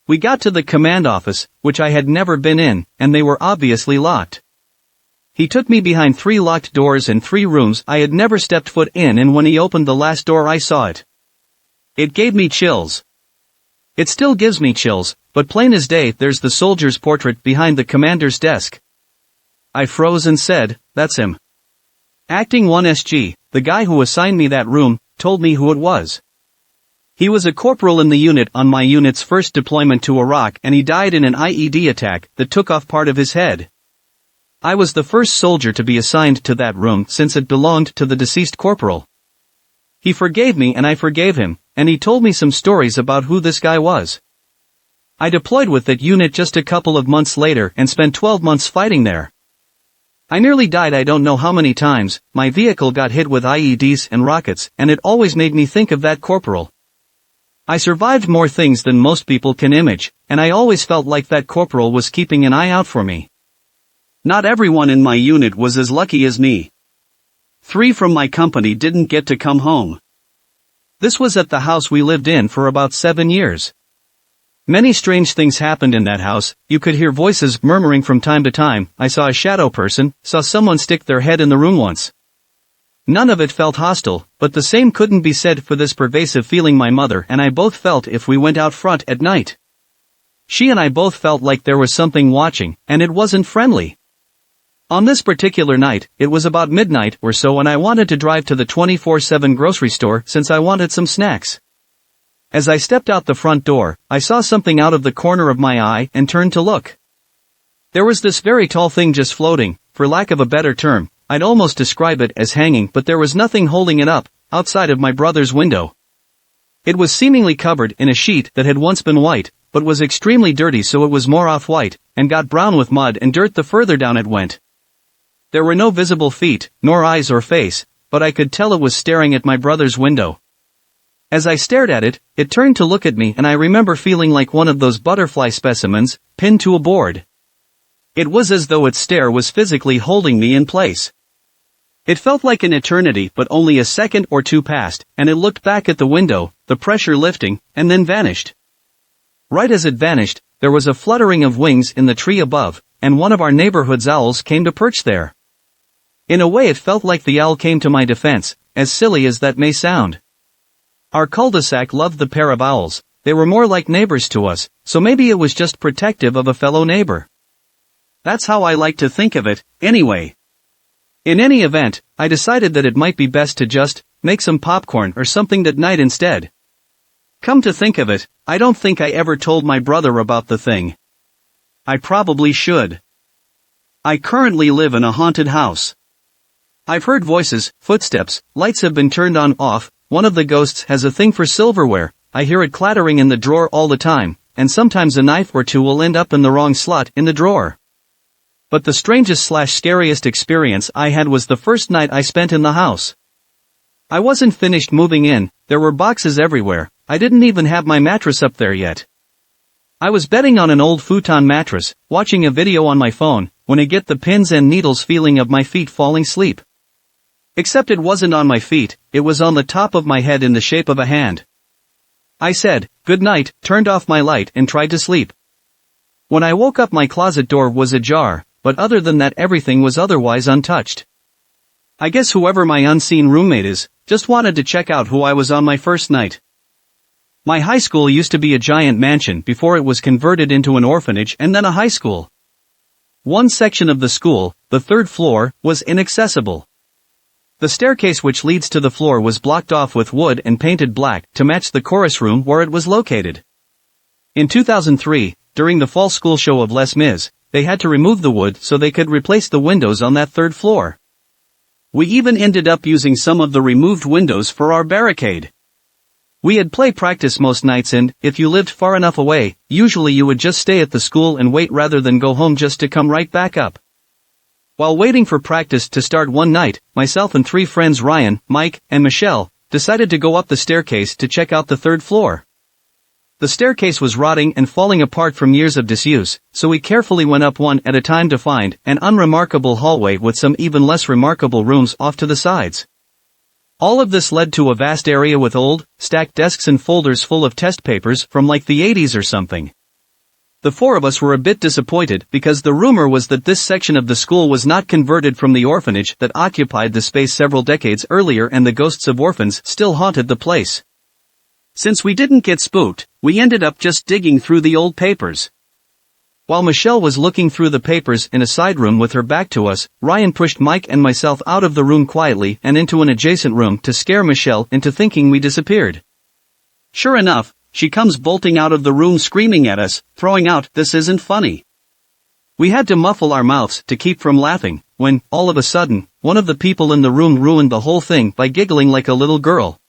We got to the command office, which I had never been in, and they were obviously locked. He took me behind 3 locked doors and 3 rooms I had never stepped foot in, and when he opened the last door I saw it. It gave me chills. It still gives me chills, but plain as day there's the soldier's portrait behind the commander's desk. I froze and said, "That's him." Acting 1SG, the guy who assigned me that room, told me who it was. He was a corporal in the unit on my unit's first deployment to Iraq and he died in an IED attack that took off part of his head. I was the first soldier to be assigned to that room since it belonged to the deceased corporal. He forgave me and I forgave him, and he told me some stories about who this guy was. I deployed with that unit just a couple of months later and spent 12 months fighting there. I nearly died I don't know how many times, my vehicle got hit with IEDs and rockets, and it always made me think of that corporal. I survived more things than most people can image, and I always felt like that corporal was keeping an eye out for me. Not everyone in my unit was as lucky as me. 3 from my company didn't get to come home. This was at the house we lived in for about 7 years. Many strange things happened in that house. You could hear voices murmuring from time to time. I saw a shadow person, saw someone stick their head in the room once. None of it felt hostile, but the same couldn't be said for this pervasive feeling my mother and I both felt if we went out front at night. She and I both felt like there was something watching, and it wasn't friendly. On this particular night, it was about midnight or so, and I wanted to drive to the 24/7 grocery store since I wanted some snacks. As I stepped out the front door, I saw something out of the corner of my eye and turned to look. There was this very tall thing just floating, for lack of a better term. I'd almost describe it as hanging, but there was nothing holding it up, outside of my brother's window. It was seemingly covered in a sheet that had once been white, but was extremely dirty, so it was more off-white, and got brown with mud and dirt the further down it went. There were no visible feet, nor eyes or face, but I could tell it was staring at my brother's window. As I stared at it, it turned to look at me, and I remember feeling like one of those butterfly specimens, pinned to a board. It was as though its stare was physically holding me in place. It felt like an eternity, but only a second or two passed, and it looked back at the window, the pressure lifting, and then vanished. Right as it vanished, there was a fluttering of wings in the tree above, and one of our neighborhood's owls came to perch there. In a way, it felt like the owl came to my defense, as silly as that may sound. Our cul-de-sac loved the pair of owls. They were more like neighbors to us, so maybe it was just protective of a fellow neighbor. That's how I like to think of it, anyway. In any event, I decided that it might be best to just make some popcorn or something that night instead. Come to think of it, I don't think I ever told my brother about the thing. I probably should. I currently live in a haunted house. I've heard voices, footsteps, lights have been turned on off. One of the ghosts has a thing for silverware. I hear it clattering in the drawer all the time, and sometimes a knife or two will end up in the wrong slot in the drawer. But the strangest/scariest experience I had was the first night I spent in the house. I wasn't finished moving in, there were boxes everywhere, I didn't even have my mattress up there yet. I was bedding on an old futon mattress, watching a video on my phone, when I get the pins and needles feeling of my feet falling asleep. Except it wasn't on my feet, it was on the top of my head in the shape of a hand. I said, "Good night," turned off my light and tried to sleep. When I woke up, my closet door was ajar, but other than that everything was otherwise untouched. I guess whoever my unseen roommate is, just wanted to check out who I was on my first night. My high school used to be a giant mansion before it was converted into an orphanage and then a high school. One section of the school, the third floor, was inaccessible. The staircase which leads to the floor was blocked off with wood and painted black to match the chorus room where it was located. In 2003, during the fall school show of Les Mis, they had to remove the wood so they could replace the windows on that third floor. We even ended up using some of the removed windows for our barricade. We had play practice most nights, and, if you lived far enough away, usually you would just stay at the school and wait rather than go home just to come right back up. While waiting for practice to start one night, myself and 3 friends, Ryan, Mike, and Michelle, decided to go up the staircase to check out the third floor. The staircase was rotting and falling apart from years of disuse, so we carefully went up one at a time to find an unremarkable hallway with some even less remarkable rooms off to the sides. All of this led to a vast area with old, stacked desks and folders full of test papers from like the 80s or something. The 4 of us were a bit disappointed because the rumor was that this section of the school was not converted from the orphanage that occupied the space several decades earlier, and the ghosts of orphans still haunted the place. Since we didn't get spooked, we ended up just digging through the old papers. While Michelle was looking through the papers in a side room with her back to us, Ryan pushed Mike and myself out of the room quietly and into an adjacent room to scare Michelle into thinking we disappeared. Sure enough, she comes bolting out of the room screaming at us, throwing out, "This isn't funny." We had to muffle our mouths to keep from laughing, when, all of a sudden, one of the people in the room ruined the whole thing by giggling like a little girl.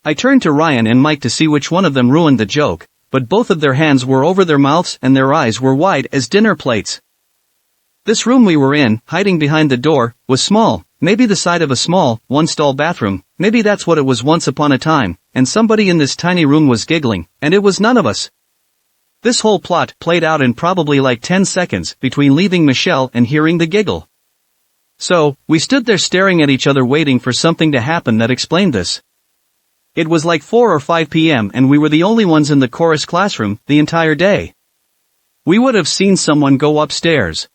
I turned to Ryan and Mike to see which one of them ruined the joke, but both of their hands were over their mouths and their eyes were wide as dinner plates. This room we were in, hiding behind the door, was small, maybe the size of a small, one-stall bathroom, maybe that's what it was once upon a time, and somebody in this tiny room was giggling, and it was none of us. This whole plot played out in probably like 10 seconds between leaving Michelle and hearing the giggle. So, we stood there staring at each other waiting for something to happen that explained this. It was like 4 or 5 p.m. and we were the only ones in the chorus classroom the entire day. We would have seen someone go upstairs.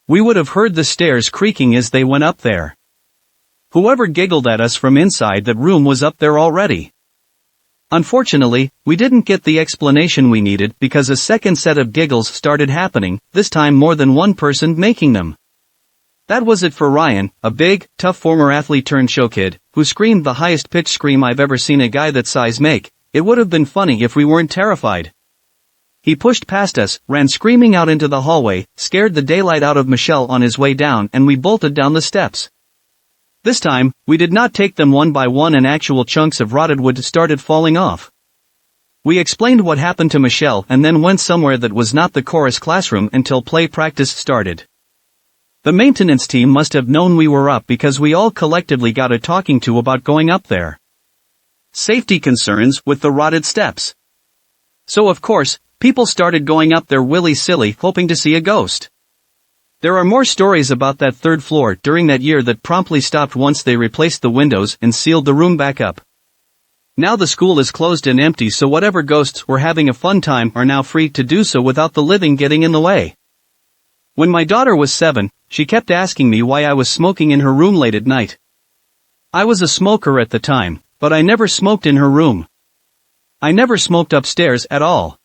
We would have heard the stairs creaking as they went up there. Whoever giggled at us from inside that room was up there already. Unfortunately, we didn't get the explanation we needed because a second set of giggles started happening, this time more than one person making them. That was it for Ryan, a big, tough former athlete turned show kid, who screamed the highest pitch scream I've ever seen a guy that size make. It would have been funny if we weren't terrified. He pushed past us, ran screaming out into the hallway, scared the daylight out of Michelle on his way down, and we bolted down the steps. This time, we did not take them one by one and actual chunks of rotted wood started falling off. We explained what happened to Michelle and then went somewhere that was not the chorus classroom until play practice started. The maintenance team must have known we were up because we all collectively got a talking to about going up there. Safety concerns with the rotted steps. So of course, people started going up there willy-silly hoping to see a ghost. There are more stories about that third floor during that year that promptly stopped once they replaced the windows and sealed the room back up. Now the school is closed and empty, so whatever ghosts were having a fun time are now free to do so without the living getting in the way. When my daughter was 7, she kept asking me why I was smoking in her room late at night. I was a smoker at the time, but I never smoked in her room. I never smoked upstairs at all.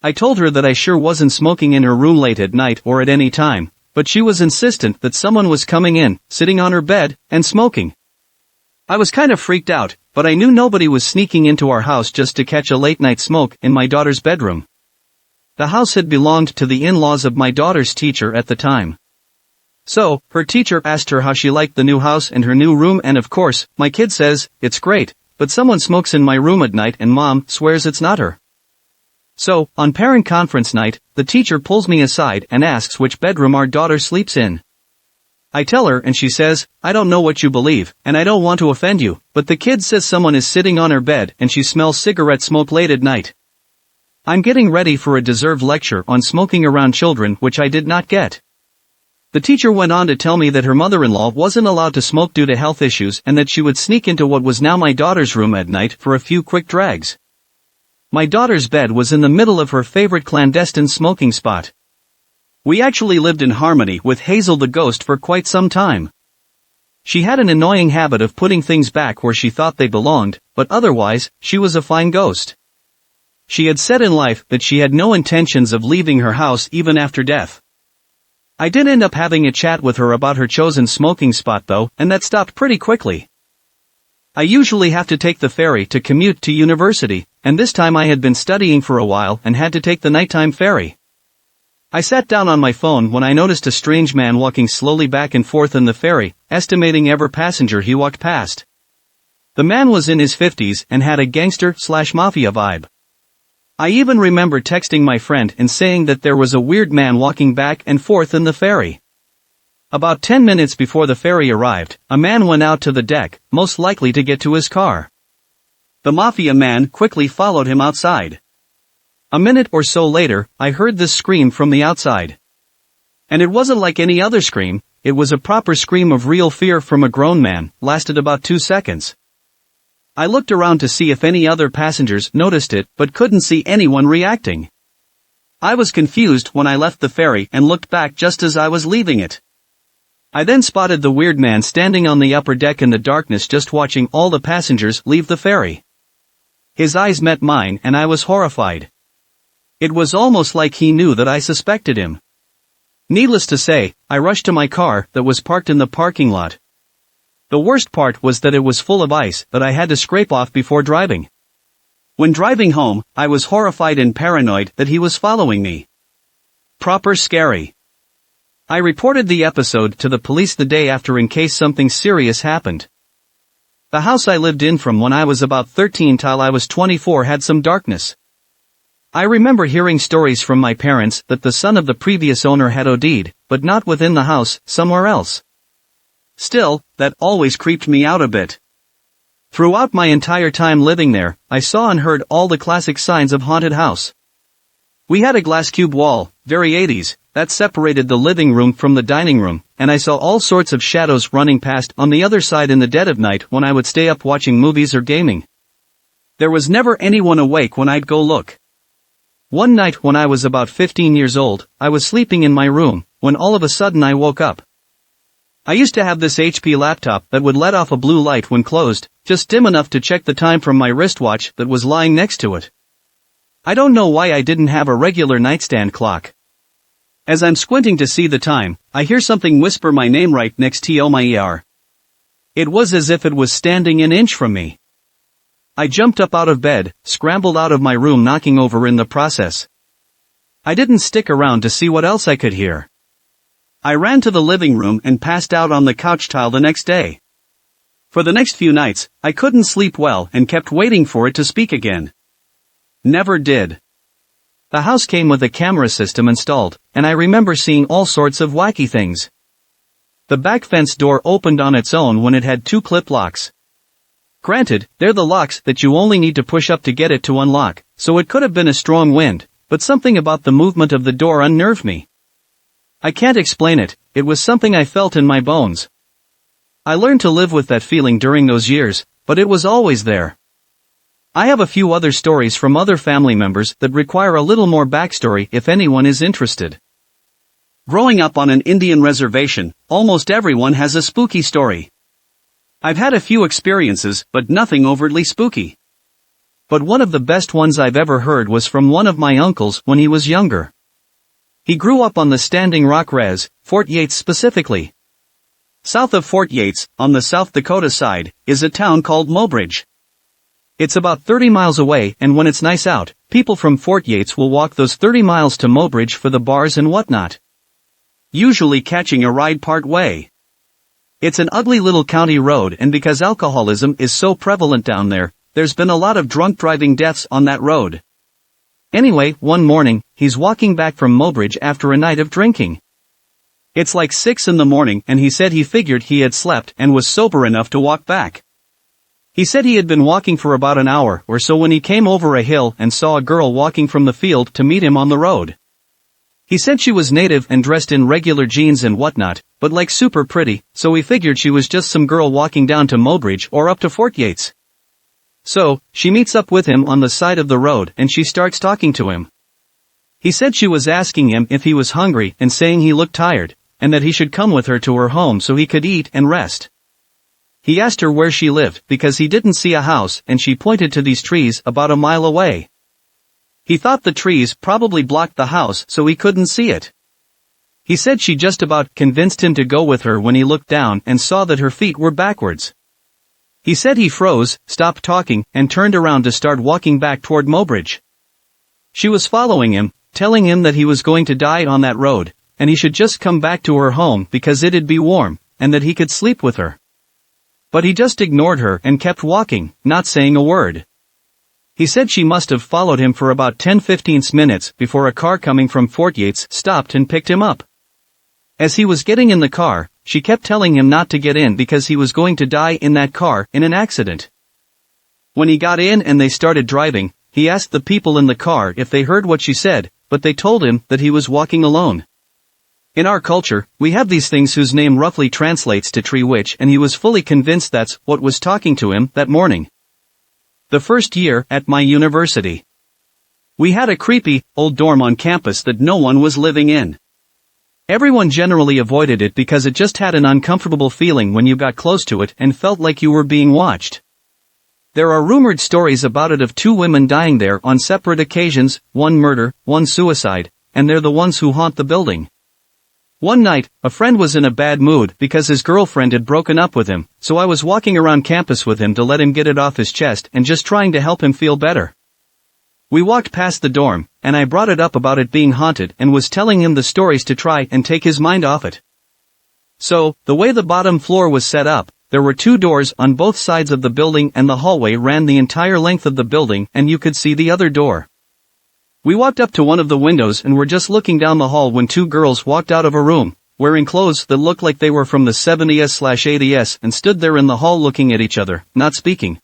I told her that I sure wasn't smoking in her room late at night or at any time, but she was insistent that someone was coming in, sitting on her bed, and smoking. I was kind of freaked out, but I knew nobody was sneaking into our house just to catch a late night smoke in my daughter's bedroom. The house had belonged to the in-laws of my daughter's teacher at the time. So, her teacher asked her how she liked the new house and her new room, and of course, my kid says, "It's great, but someone smokes in my room at night and Mom swears it's not her." So, on parent conference night, the teacher pulls me aside and asks which bedroom our daughter sleeps in. I tell her and she says, "I don't know what you believe, and I don't want to offend you, but the kid says someone is sitting on her bed and she smells cigarette smoke late at night." I'm getting ready for a deserved lecture on smoking around children, which I did not get. The teacher went on to tell me that her mother-in-law wasn't allowed to smoke due to health issues and that she would sneak into what was now my daughter's room at night for a few quick drags. My daughter's bed was in the middle of her favorite clandestine smoking spot. We actually lived in harmony with Hazel the ghost for quite some time. She had an annoying habit of putting things back where she thought they belonged, but otherwise, she was a fine ghost. She had said in life that she had no intentions of leaving her house even after death. I did end up having a chat with her about her chosen smoking spot though, and that stopped pretty quickly. I usually have to take the ferry to commute to university, and this time I had been studying for a while and had to take the nighttime ferry. I sat down on my phone when I noticed a strange man walking slowly back and forth in the ferry, estimating every passenger he walked past. The man was in his 50s and had a gangster/mafia vibe. I even remember texting my friend and saying that there was a weird man walking back and forth in the ferry. About 10 minutes before the ferry arrived, a man went out to the deck, most likely to get to his car. The mafia man quickly followed him outside. A minute or so later, I heard this scream from the outside. And it wasn't like any other scream, it was a proper scream of real fear from a grown man, lasted about 2 seconds. I looked around to see if any other passengers noticed it, but couldn't see anyone reacting. I was confused when I left the ferry and looked back just as I was leaving it. I then spotted the weird man standing on the upper deck in the darkness just watching all the passengers leave the ferry. His eyes met mine and I was horrified. It was almost like he knew that I suspected him. Needless to say, I rushed to my car that was parked in the parking lot. The worst part was that it was full of ice that I had to scrape off before driving. When driving home, I was horrified and paranoid that he was following me. Proper scary. I reported the episode to the police the day after in case something serious happened. The house I lived in from when I was about 13 till I was 24 had some darkness. I remember hearing stories from my parents that the son of the previous owner had OD'd, but not within the house, somewhere else. Still, that always creeped me out a bit. Throughout my entire time living there, I saw and heard all the classic signs of haunted house. We had a glass cube wall, very 80s, that separated the living room from the dining room, and I saw all sorts of shadows running past on the other side in the dead of night when I would stay up watching movies or gaming. There was never anyone awake when I'd go look. One night when I was about 15 years old, I was sleeping in my room, when all of a sudden I woke up. I used to have this HP laptop that would let off a blue light when closed, just dim enough to check the time from my wristwatch that was lying next to it. I don't know why I didn't have a regular nightstand clock. As I'm squinting to see the time, I hear something whisper my name right next to my ear. It was as if it was standing an inch from me. I jumped up out of bed, scrambled out of my room, knocking over in the process. I didn't stick around to see what else I could hear. I ran to the living room and passed out on the couch tile the next day. For the next few nights, I couldn't sleep well and kept waiting for it to speak again. Never did. The house came with a camera system installed, and I remember seeing all sorts of wacky things. The back fence door opened on its own when it had 2 clip locks. Granted, they're the locks that you only need to push up to get it to unlock, so it could have been a strong wind, but something about the movement of the door unnerved me. I can't explain it, it was something I felt in my bones. I learned to live with that feeling during those years, but it was always there. I have a few other stories from other family members that require a little more backstory if anyone is interested. Growing up on an Indian reservation, almost everyone has a spooky story. I've had a few experiences, but nothing overtly spooky. But one of the best ones I've ever heard was from one of my uncles when he was younger. He grew up on the Standing Rock Res, Fort Yates specifically. South of Fort Yates, on the South Dakota side, is a town called Mobridge. It's about 30 miles away, and when it's nice out, people from Fort Yates will walk those 30 miles to Mobridge for the bars and whatnot. Usually catching a ride part way. It's an ugly little county road, and because alcoholism is so prevalent down there, there's been a lot of drunk driving deaths on that road. Anyway, one morning, he's walking back from Mobridge after a night of drinking. It's like 6 in the morning, and he said he figured he had slept and was sober enough to walk back. He said he had been walking for about an hour or so when he came over a hill and saw a girl walking from the field to meet him on the road. He said she was native and dressed in regular jeans and whatnot, but like super pretty, so he figured she was just some girl walking down to Mobridge or up to Fort Yates. So, she meets up with him on the side of the road and she starts talking to him. He said she was asking him if he was hungry and saying he looked tired, and that he should come with her to her home so he could eat and rest. He asked her where she lived because he didn't see a house, and she pointed to these trees about a mile away. He thought the trees probably blocked the house so he couldn't see it. He said she just about convinced him to go with her when he looked down and saw that her feet were backwards. He said he froze, stopped talking, and turned around to start walking back toward Mobridge. She was following him, telling him that he was going to die on that road, and he should just come back to her home because it'd be warm, and that he could sleep with her. But he just ignored her and kept walking, not saying a word. He said she must have followed him for about 10-15 minutes before a car coming from Fort Yates stopped and picked him up. As he was getting in the car, she kept telling him not to get in because he was going to die in that car in an accident. When he got in and they started driving, he asked the people in the car if they heard what she said, but they told him that he was walking alone. In our culture, we have these things whose name roughly translates to tree witch, and he was fully convinced that's what was talking to him that morning. The first year at my university. We had a creepy, old dorm on campus that no one was living in. Everyone generally avoided it because it just had an uncomfortable feeling when you got close to it and felt like you were being watched. There are rumored stories about it of 2 women dying there on separate occasions, one murder, one suicide, and they're the ones who haunt the building. One night, a friend was in a bad mood because his girlfriend had broken up with him, so I was walking around campus with him to let him get it off his chest and just trying to help him feel better. We walked past the dorm, and I brought it up about it being haunted and was telling him the stories to try and take his mind off it. So, the way the bottom floor was set up, there were 2 doors on both sides of the building and the hallway ran the entire length of the building and you could see the other door. We walked up to one of the windows and were just looking down the hall when 2 girls walked out of a room, wearing clothes that looked like they were from the 70s/80s and stood there in the hall looking at each other, not speaking.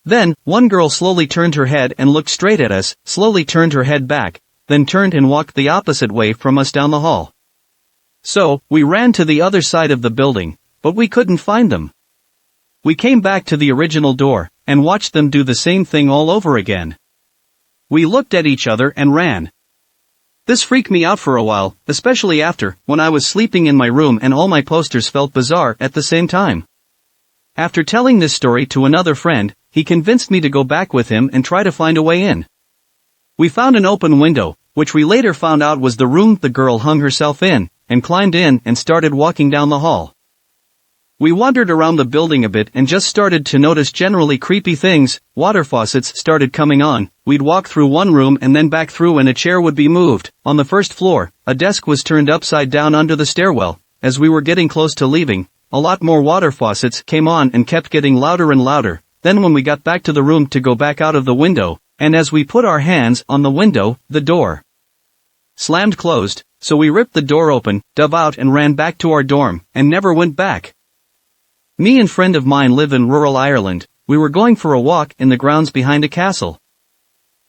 Then, one girl slowly turned her head and looked straight at us, slowly turned her head back, then turned and walked the opposite way from us down the hall. So, we ran to the other side of the building, but we couldn't find them. We came back to the original door, and watched them do the same thing all over again. We looked at each other and ran. This freaked me out for a while, especially when I was sleeping in my room and all my posters felt bizarre at the same time. After telling this story to another friend, he convinced me to go back with him and try to find a way in. We found an open window, which we later found out was the room the girl hung herself in, and climbed in and started walking down the hall. We wandered around the building a bit and just started to notice generally creepy things. Water faucets started coming on. We'd walk through one room and then back through and a chair would be moved. On the first floor, a desk was turned upside down under the stairwell. As we were getting close to leaving, a lot more water faucets came on and kept getting louder and louder. Then when we got back to the room to go back out of the window, and as we put our hands on the window, the door slammed closed, so we ripped the door open, dove out and ran back to our dorm, and never went back. Me and friend of mine live in rural Ireland. We were going for a walk in the grounds behind a castle.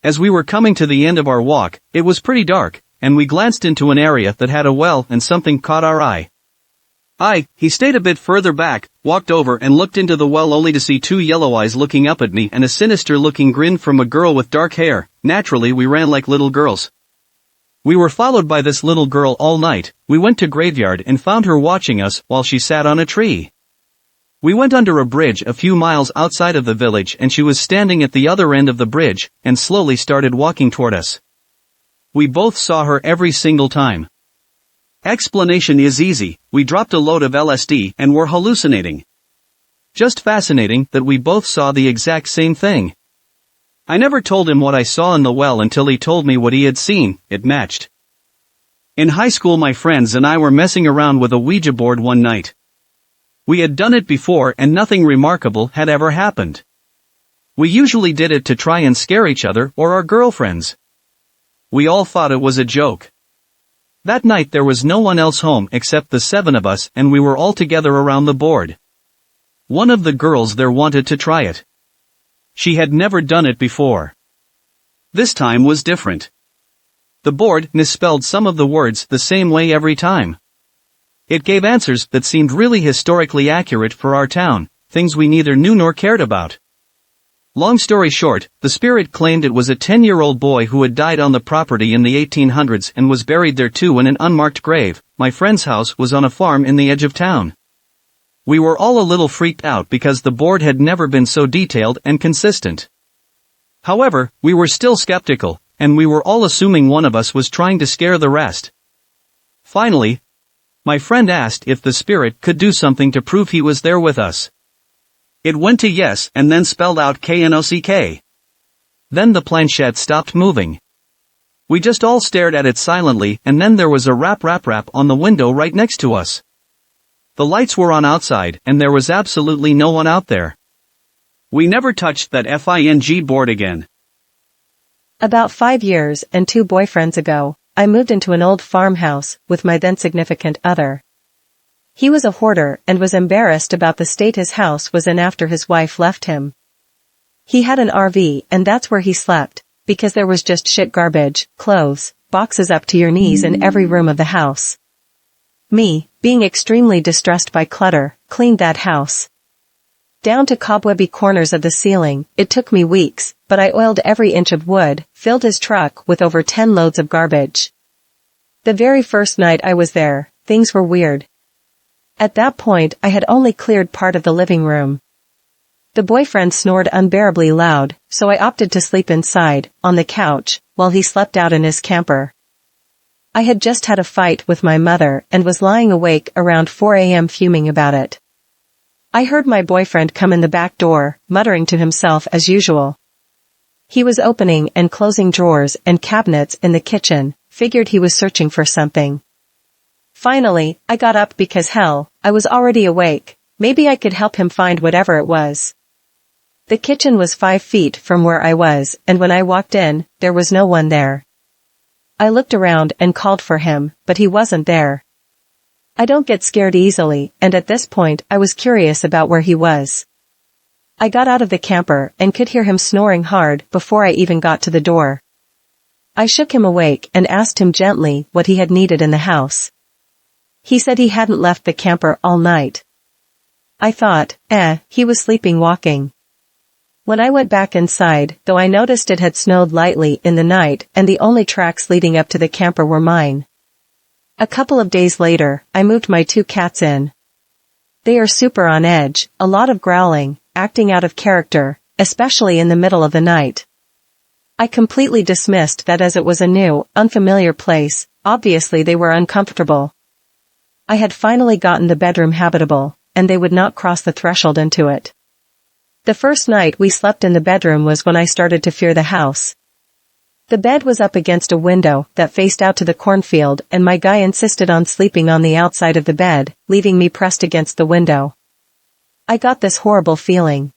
As we were coming to the end of our walk, it was pretty dark, and we glanced into an area that had a well and something caught our eye. He stayed a bit further back, walked over and looked into the well only to see two yellow eyes looking up at me and a sinister looking grin from a girl with dark hair. Naturally we ran like little girls. We were followed by this little girl all night. We went to graveyard and found her watching us while she sat on a tree. We went under a bridge a few miles outside of the village and she was standing at the other end of the bridge and slowly started walking toward us. We both saw her every single time. Explanation is easy, we dropped a load of LSD and were hallucinating. Just fascinating that we both saw the exact same thing. I never told him what I saw in the well until he told me what he had seen. It matched. In high school my friends and I were messing around with a Ouija board one night. We had done it before and nothing remarkable had ever happened. We usually did it to try and scare each other or our girlfriends. We all thought it was a joke. That night there was no one else home except the 7 of us and we were all together around the board. One of the girls there wanted to try it. She had never done it before. This time was different. The board misspelled some of the words the same way every time. It gave answers that seemed really historically accurate for our town, things we neither knew nor cared about. Long story short, the spirit claimed it was a 10-year-old boy who had died on the property in the 1800s and was buried there too in an unmarked grave. My friend's house was on a farm in the edge of town. We were all a little freaked out because the board had never been so detailed and consistent. However, we were still skeptical, and we were all assuming one of us was trying to scare the rest. Finally, my friend asked if the spirit could do something to prove he was there with us. It went to yes and then spelled out KNOCK. Then the planchette stopped moving. We just all stared at it silently and then there was a rap on the window right next to us. The lights were on outside and there was absolutely no one out there. We never touched that FING board again. About 5 years and 2 boyfriends ago, I moved into an old farmhouse with my then significant other. He was a hoarder and was embarrassed about the state his house was in after his wife left him. He had an RV and that's where he slept, because there was just shit garbage, clothes, boxes up to your knees in every room of the house. Me, being extremely distressed by clutter, cleaned that house. Down to cobwebby corners of the ceiling, it took me weeks, but I oiled every inch of wood, filled his truck with over 10 loads of garbage. The very first night I was there, things were weird. At that point I had only cleared part of the living room. The boyfriend snored unbearably loud, so I opted to sleep inside, on the couch, while he slept out in his camper. I had just had a fight with my mother and was lying awake around 4 a.m. fuming about it. I heard my boyfriend come in the back door, muttering to himself as usual. He was opening and closing drawers and cabinets in the kitchen, figured he was searching for something. Finally, I got up because hell, I was already awake, maybe I could help him find whatever it was. The kitchen was 5 feet from where I was, and when I walked in, there was no one there. I looked around and called for him, but he wasn't there. I don't get scared easily, and at this point I was curious about where he was. I got out of the camper and could hear him snoring hard before I even got to the door. I shook him awake and asked him gently what he had needed in the house. He said he hadn't left the camper all night. I thought, he was sleeping walking. When I went back inside, though, I noticed it had snowed lightly in the night and the only tracks leading up to the camper were mine. A couple of days later, I moved my 2 cats in. They are super on edge, a lot of growling, acting out of character, especially in the middle of the night. I completely dismissed that as it was a new, unfamiliar place. Obviously they were uncomfortable. I had finally gotten the bedroom habitable, and they would not cross the threshold into it. The first night we slept in the bedroom was when I started to fear the house. The bed was up against a window that faced out to the cornfield, and my guy insisted on sleeping on the outside of the bed, leaving me pressed against the window. I got this horrible feeling.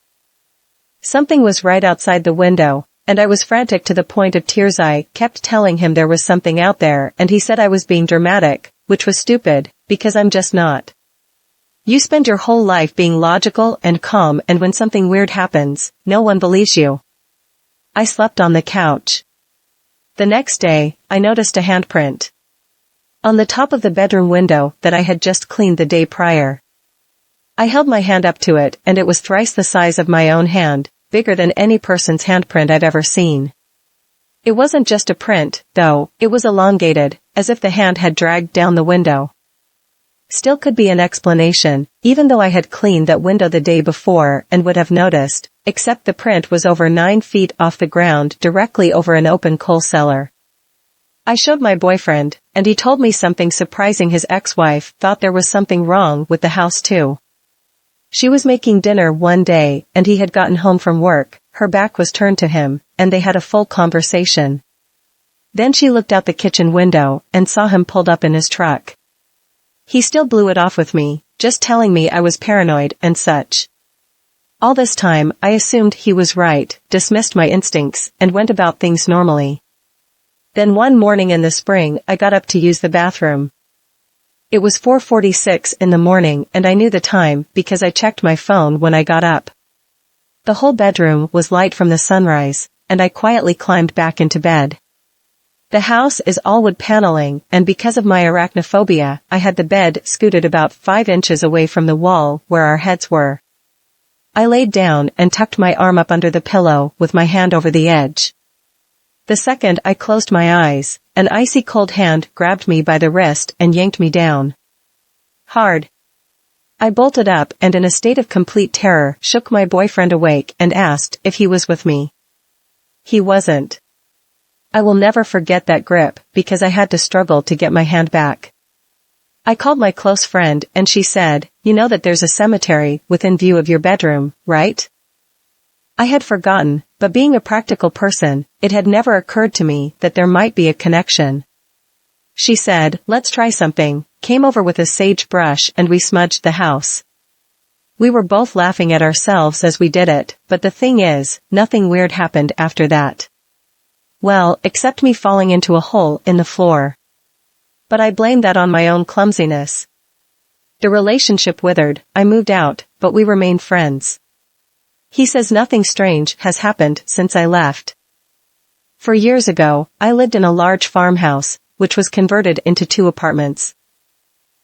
Something was right outside the window, and I was frantic to the point of tears. I kept telling him there was something out there, and he said I was being dramatic, which was stupid, because I'm just not. You spend your whole life being logical and calm, and when something weird happens, no one believes you. I slept on the couch. The next day, I noticed a handprint on the top of the bedroom window that I had just cleaned the day prior. I held my hand up to it, and it was thrice the size of my own hand, bigger than any person's handprint I've ever seen. It wasn't just a print, though, it was elongated, as if the hand had dragged down the window. Still could be an explanation, even though I had cleaned that window the day before and would have noticed, except the print was over 9 feet off the ground directly over an open coal cellar. I showed my boyfriend, and he told me something surprising. His ex-wife thought there was something wrong with the house too. She was making dinner one day, and he had gotten home from work, her back was turned to him, and they had a full conversation. Then she looked out the kitchen window, and saw him pulled up in his truck. He still blew it off with me, just telling me I was paranoid and such. All this time, I assumed he was right, dismissed my instincts, and went about things normally. Then one morning in the spring, I got up to use the bathroom. It was 4:46 in the morning, and I knew the time because I checked my phone when I got up. The whole bedroom was light from the sunrise, and I quietly climbed back into bed. The house is all wood paneling, and because of my arachnophobia, I had the bed scooted about 5 inches away from the wall where our heads were. I laid down and tucked my arm up under the pillow with my hand over the edge. The second I closed my eyes, an icy cold hand grabbed me by the wrist and yanked me down. Hard. I bolted up and in a state of complete terror shook my boyfriend awake and asked if he was with me. He wasn't. I will never forget that grip because I had to struggle to get my hand back. I called my close friend and she said, "You know that there's a cemetery within view of your bedroom, right?" I had forgotten, but being a practical person, it had never occurred to me that there might be a connection. She said, "Let's try something," came over with a sage brush and we smudged the house. We were both laughing at ourselves as we did it, but the thing is, nothing weird happened after that. Well, except me falling into a hole in the floor. But I blamed that on my own clumsiness. The relationship withered, I moved out, but we remain friends. He says nothing strange has happened since I left. For years ago, I lived in a large farmhouse, which was converted into 2 apartments.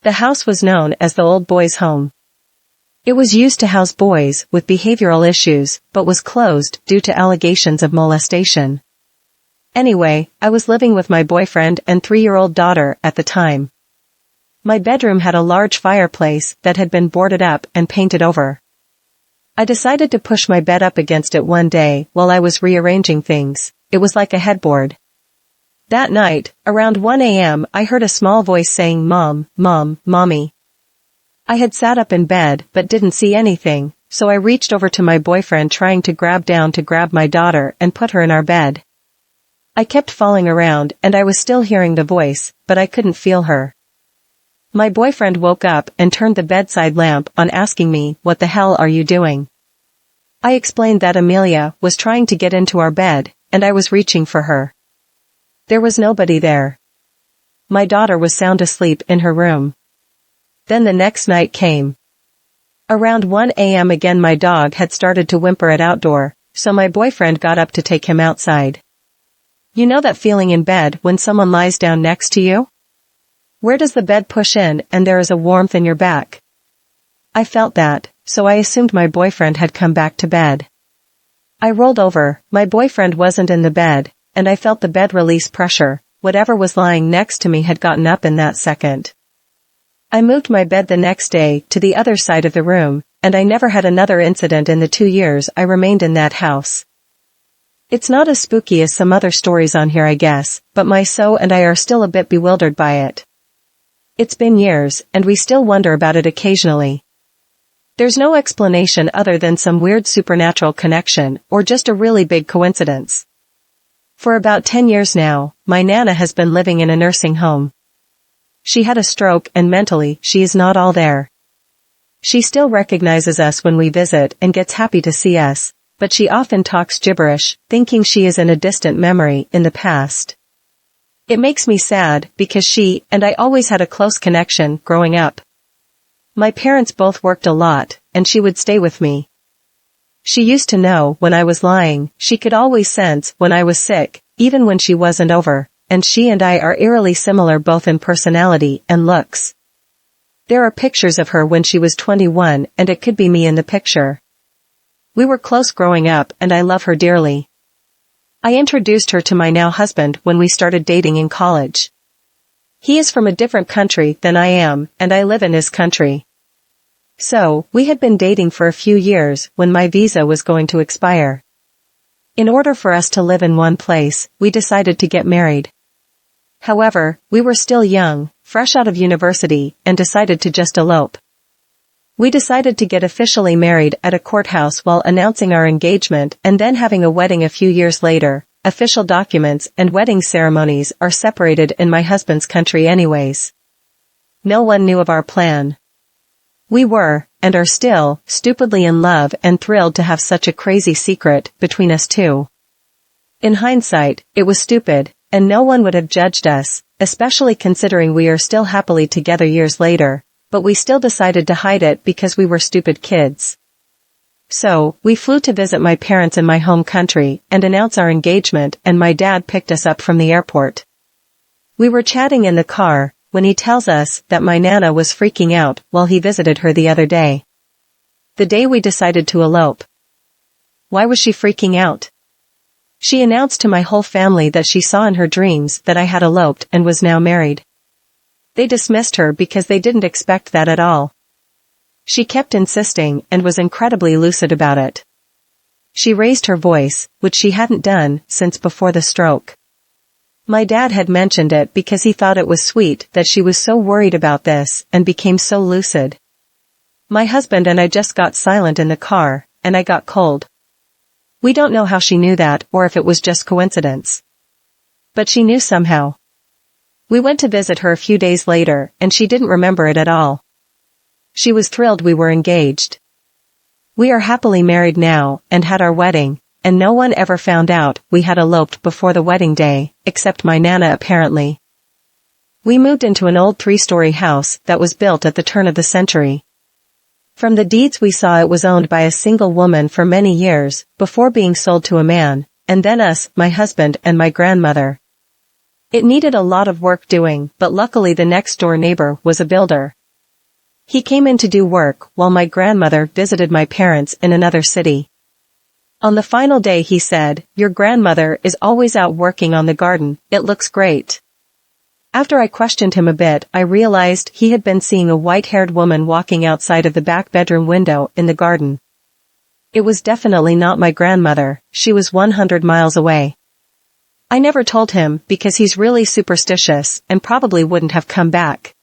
The house was known as the old boys' home. It was used to house boys with behavioral issues, but was closed due to allegations of molestation. Anyway, I was living with my boyfriend and 3-year-old daughter at the time. My bedroom had a large fireplace that had been boarded up and painted over. I decided to push my bed up against it one day while I was rearranging things. It was like a headboard. That night, around 1 a.m., I heard a small voice saying, "Mom, Mom, Mommy." I had sat up in bed but didn't see anything, so I reached over to my boyfriend trying to grab my daughter and put her in our bed. I kept falling around and I was still hearing the voice, but I couldn't feel her. My boyfriend woke up and turned the bedside lamp on asking me, "What the hell are you doing?" I explained that Amelia was trying to get into our bed, and I was reaching for her. There was nobody there. My daughter was sound asleep in her room. Then the next night came. Around 1 a.m. again my dog had started to whimper at outdoor, so my boyfriend got up to take him outside. You know that feeling in bed when someone lies down next to you? Where does the bed push in and there is a warmth in your back? I felt that, so I assumed my boyfriend had come back to bed. I rolled over, my boyfriend wasn't in the bed, and I felt the bed release pressure. Whatever was lying next to me had gotten up in that second. I moved my bed the next day to the other side of the room, and I never had another incident in the 2 years I remained in that house. It's not as spooky as some other stories on here, I guess, but my so and I are still a bit bewildered by it. It's been years, and we still wonder about it occasionally. There's no explanation other than some weird supernatural connection, or just a really big coincidence. For about 10 years now, my Nana has been living in a nursing home. She had a stroke and mentally, she is not all there. She still recognizes us when we visit and gets happy to see us, but she often talks gibberish, thinking she is in a distant memory in the past. It makes me sad because she and I always had a close connection growing up. My parents both worked a lot, and she would stay with me. She used to know when I was lying, she could always sense when I was sick, even when she wasn't over, and she and I are eerily similar both in personality and looks. There are pictures of her when she was 21, and it could be me in the picture. We were close growing up, and I love her dearly. I introduced her to my now husband when we started dating in college. He is from a different country than I am, and I live in his country. So, we had been dating for a few years when my visa was going to expire. In order for us to live in one place, we decided to get married. However, we were still young, fresh out of university, and decided to just elope. We decided to get officially married at a courthouse while announcing our engagement and then having a wedding a few years later. Official documents and wedding ceremonies are separated in my husband's country anyways. No one knew of our plan. We were, and are still, stupidly in love and thrilled to have such a crazy secret between us two. In hindsight, it was stupid, and no one would have judged us, especially considering we are still happily together years later, but we still decided to hide it because we were stupid kids. So, we flew to visit my parents in my home country and announce our engagement, and my dad picked us up from the airport. We were chatting in the car when he tells us that my Nana was freaking out while he visited her the other day. The day we decided to elope. Why was she freaking out? She announced to my whole family that she saw in her dreams that I had eloped and was now married. They dismissed her because they didn't expect that at all. She kept insisting and was incredibly lucid about it. She raised her voice, which she hadn't done since before the stroke. My dad had mentioned it because he thought it was sweet that she was so worried about this and became so lucid. My husband and I just got silent in the car, and I got cold. We don't know how she knew that or if it was just coincidence. But she knew somehow. We went to visit her a few days later, and she didn't remember it at all. She was thrilled we were engaged. We are happily married now, and had our wedding, and no one ever found out we had eloped before the wedding day, except my Nana apparently. We moved into an old 3-story house that was built at the turn of the century. From the deeds we saw it was owned by a single woman for many years, before being sold to a man, and then us, my husband and my grandmother. It needed a lot of work doing, but luckily the next-door neighbor was a builder. He came in to do work while my grandmother visited my parents in another city. On the final day he said, "Your grandmother is always out working on the garden, it looks great." After I questioned him a bit, I realized he had been seeing a white-haired woman walking outside of the back bedroom window in the garden. It was definitely not my grandmother, she was 100 miles away. I never told him because he's really superstitious and probably wouldn't have come back.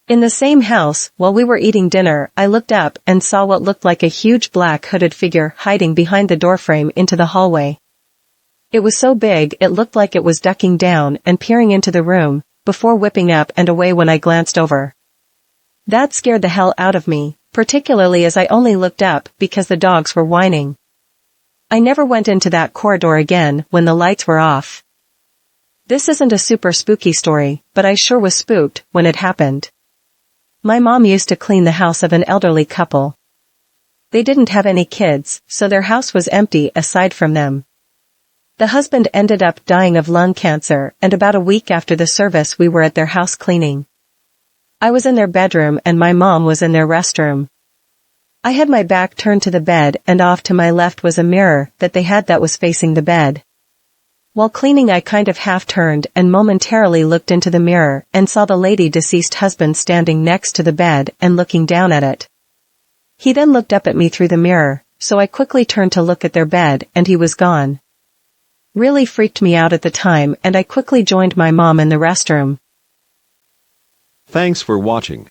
In the same house, while we were eating dinner, I looked up and saw what looked like a huge black hooded figure hiding behind the doorframe into the hallway. It was so big it looked like it was ducking down and peering into the room, before whipping up and away when I glanced over. That scared the hell out of me, particularly as I only looked up because the dogs were whining. I never went into that corridor again when the lights were off. This isn't a super spooky story, but I sure was spooked when it happened. My mom used to clean the house of an elderly couple. They didn't have any kids, so their house was empty aside from them. The husband ended up dying of lung cancer, and about a week after the service we were at their house cleaning. I was in their bedroom and my mom was in their restroom. I had my back turned to the bed and off to my left was a mirror that they had that was facing the bed. While cleaning I kind of half turned and momentarily looked into the mirror and saw the lady deceased husband standing next to the bed and looking down at it. He then looked up at me through the mirror, so I quickly turned to look at their bed and he was gone. Really freaked me out at the time and I quickly joined my mom in the restroom. Thanks for watching.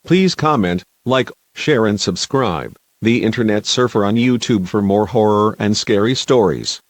Please comment, like, share and subscribe. The Internet Surfer on YouTube for more horror and scary stories.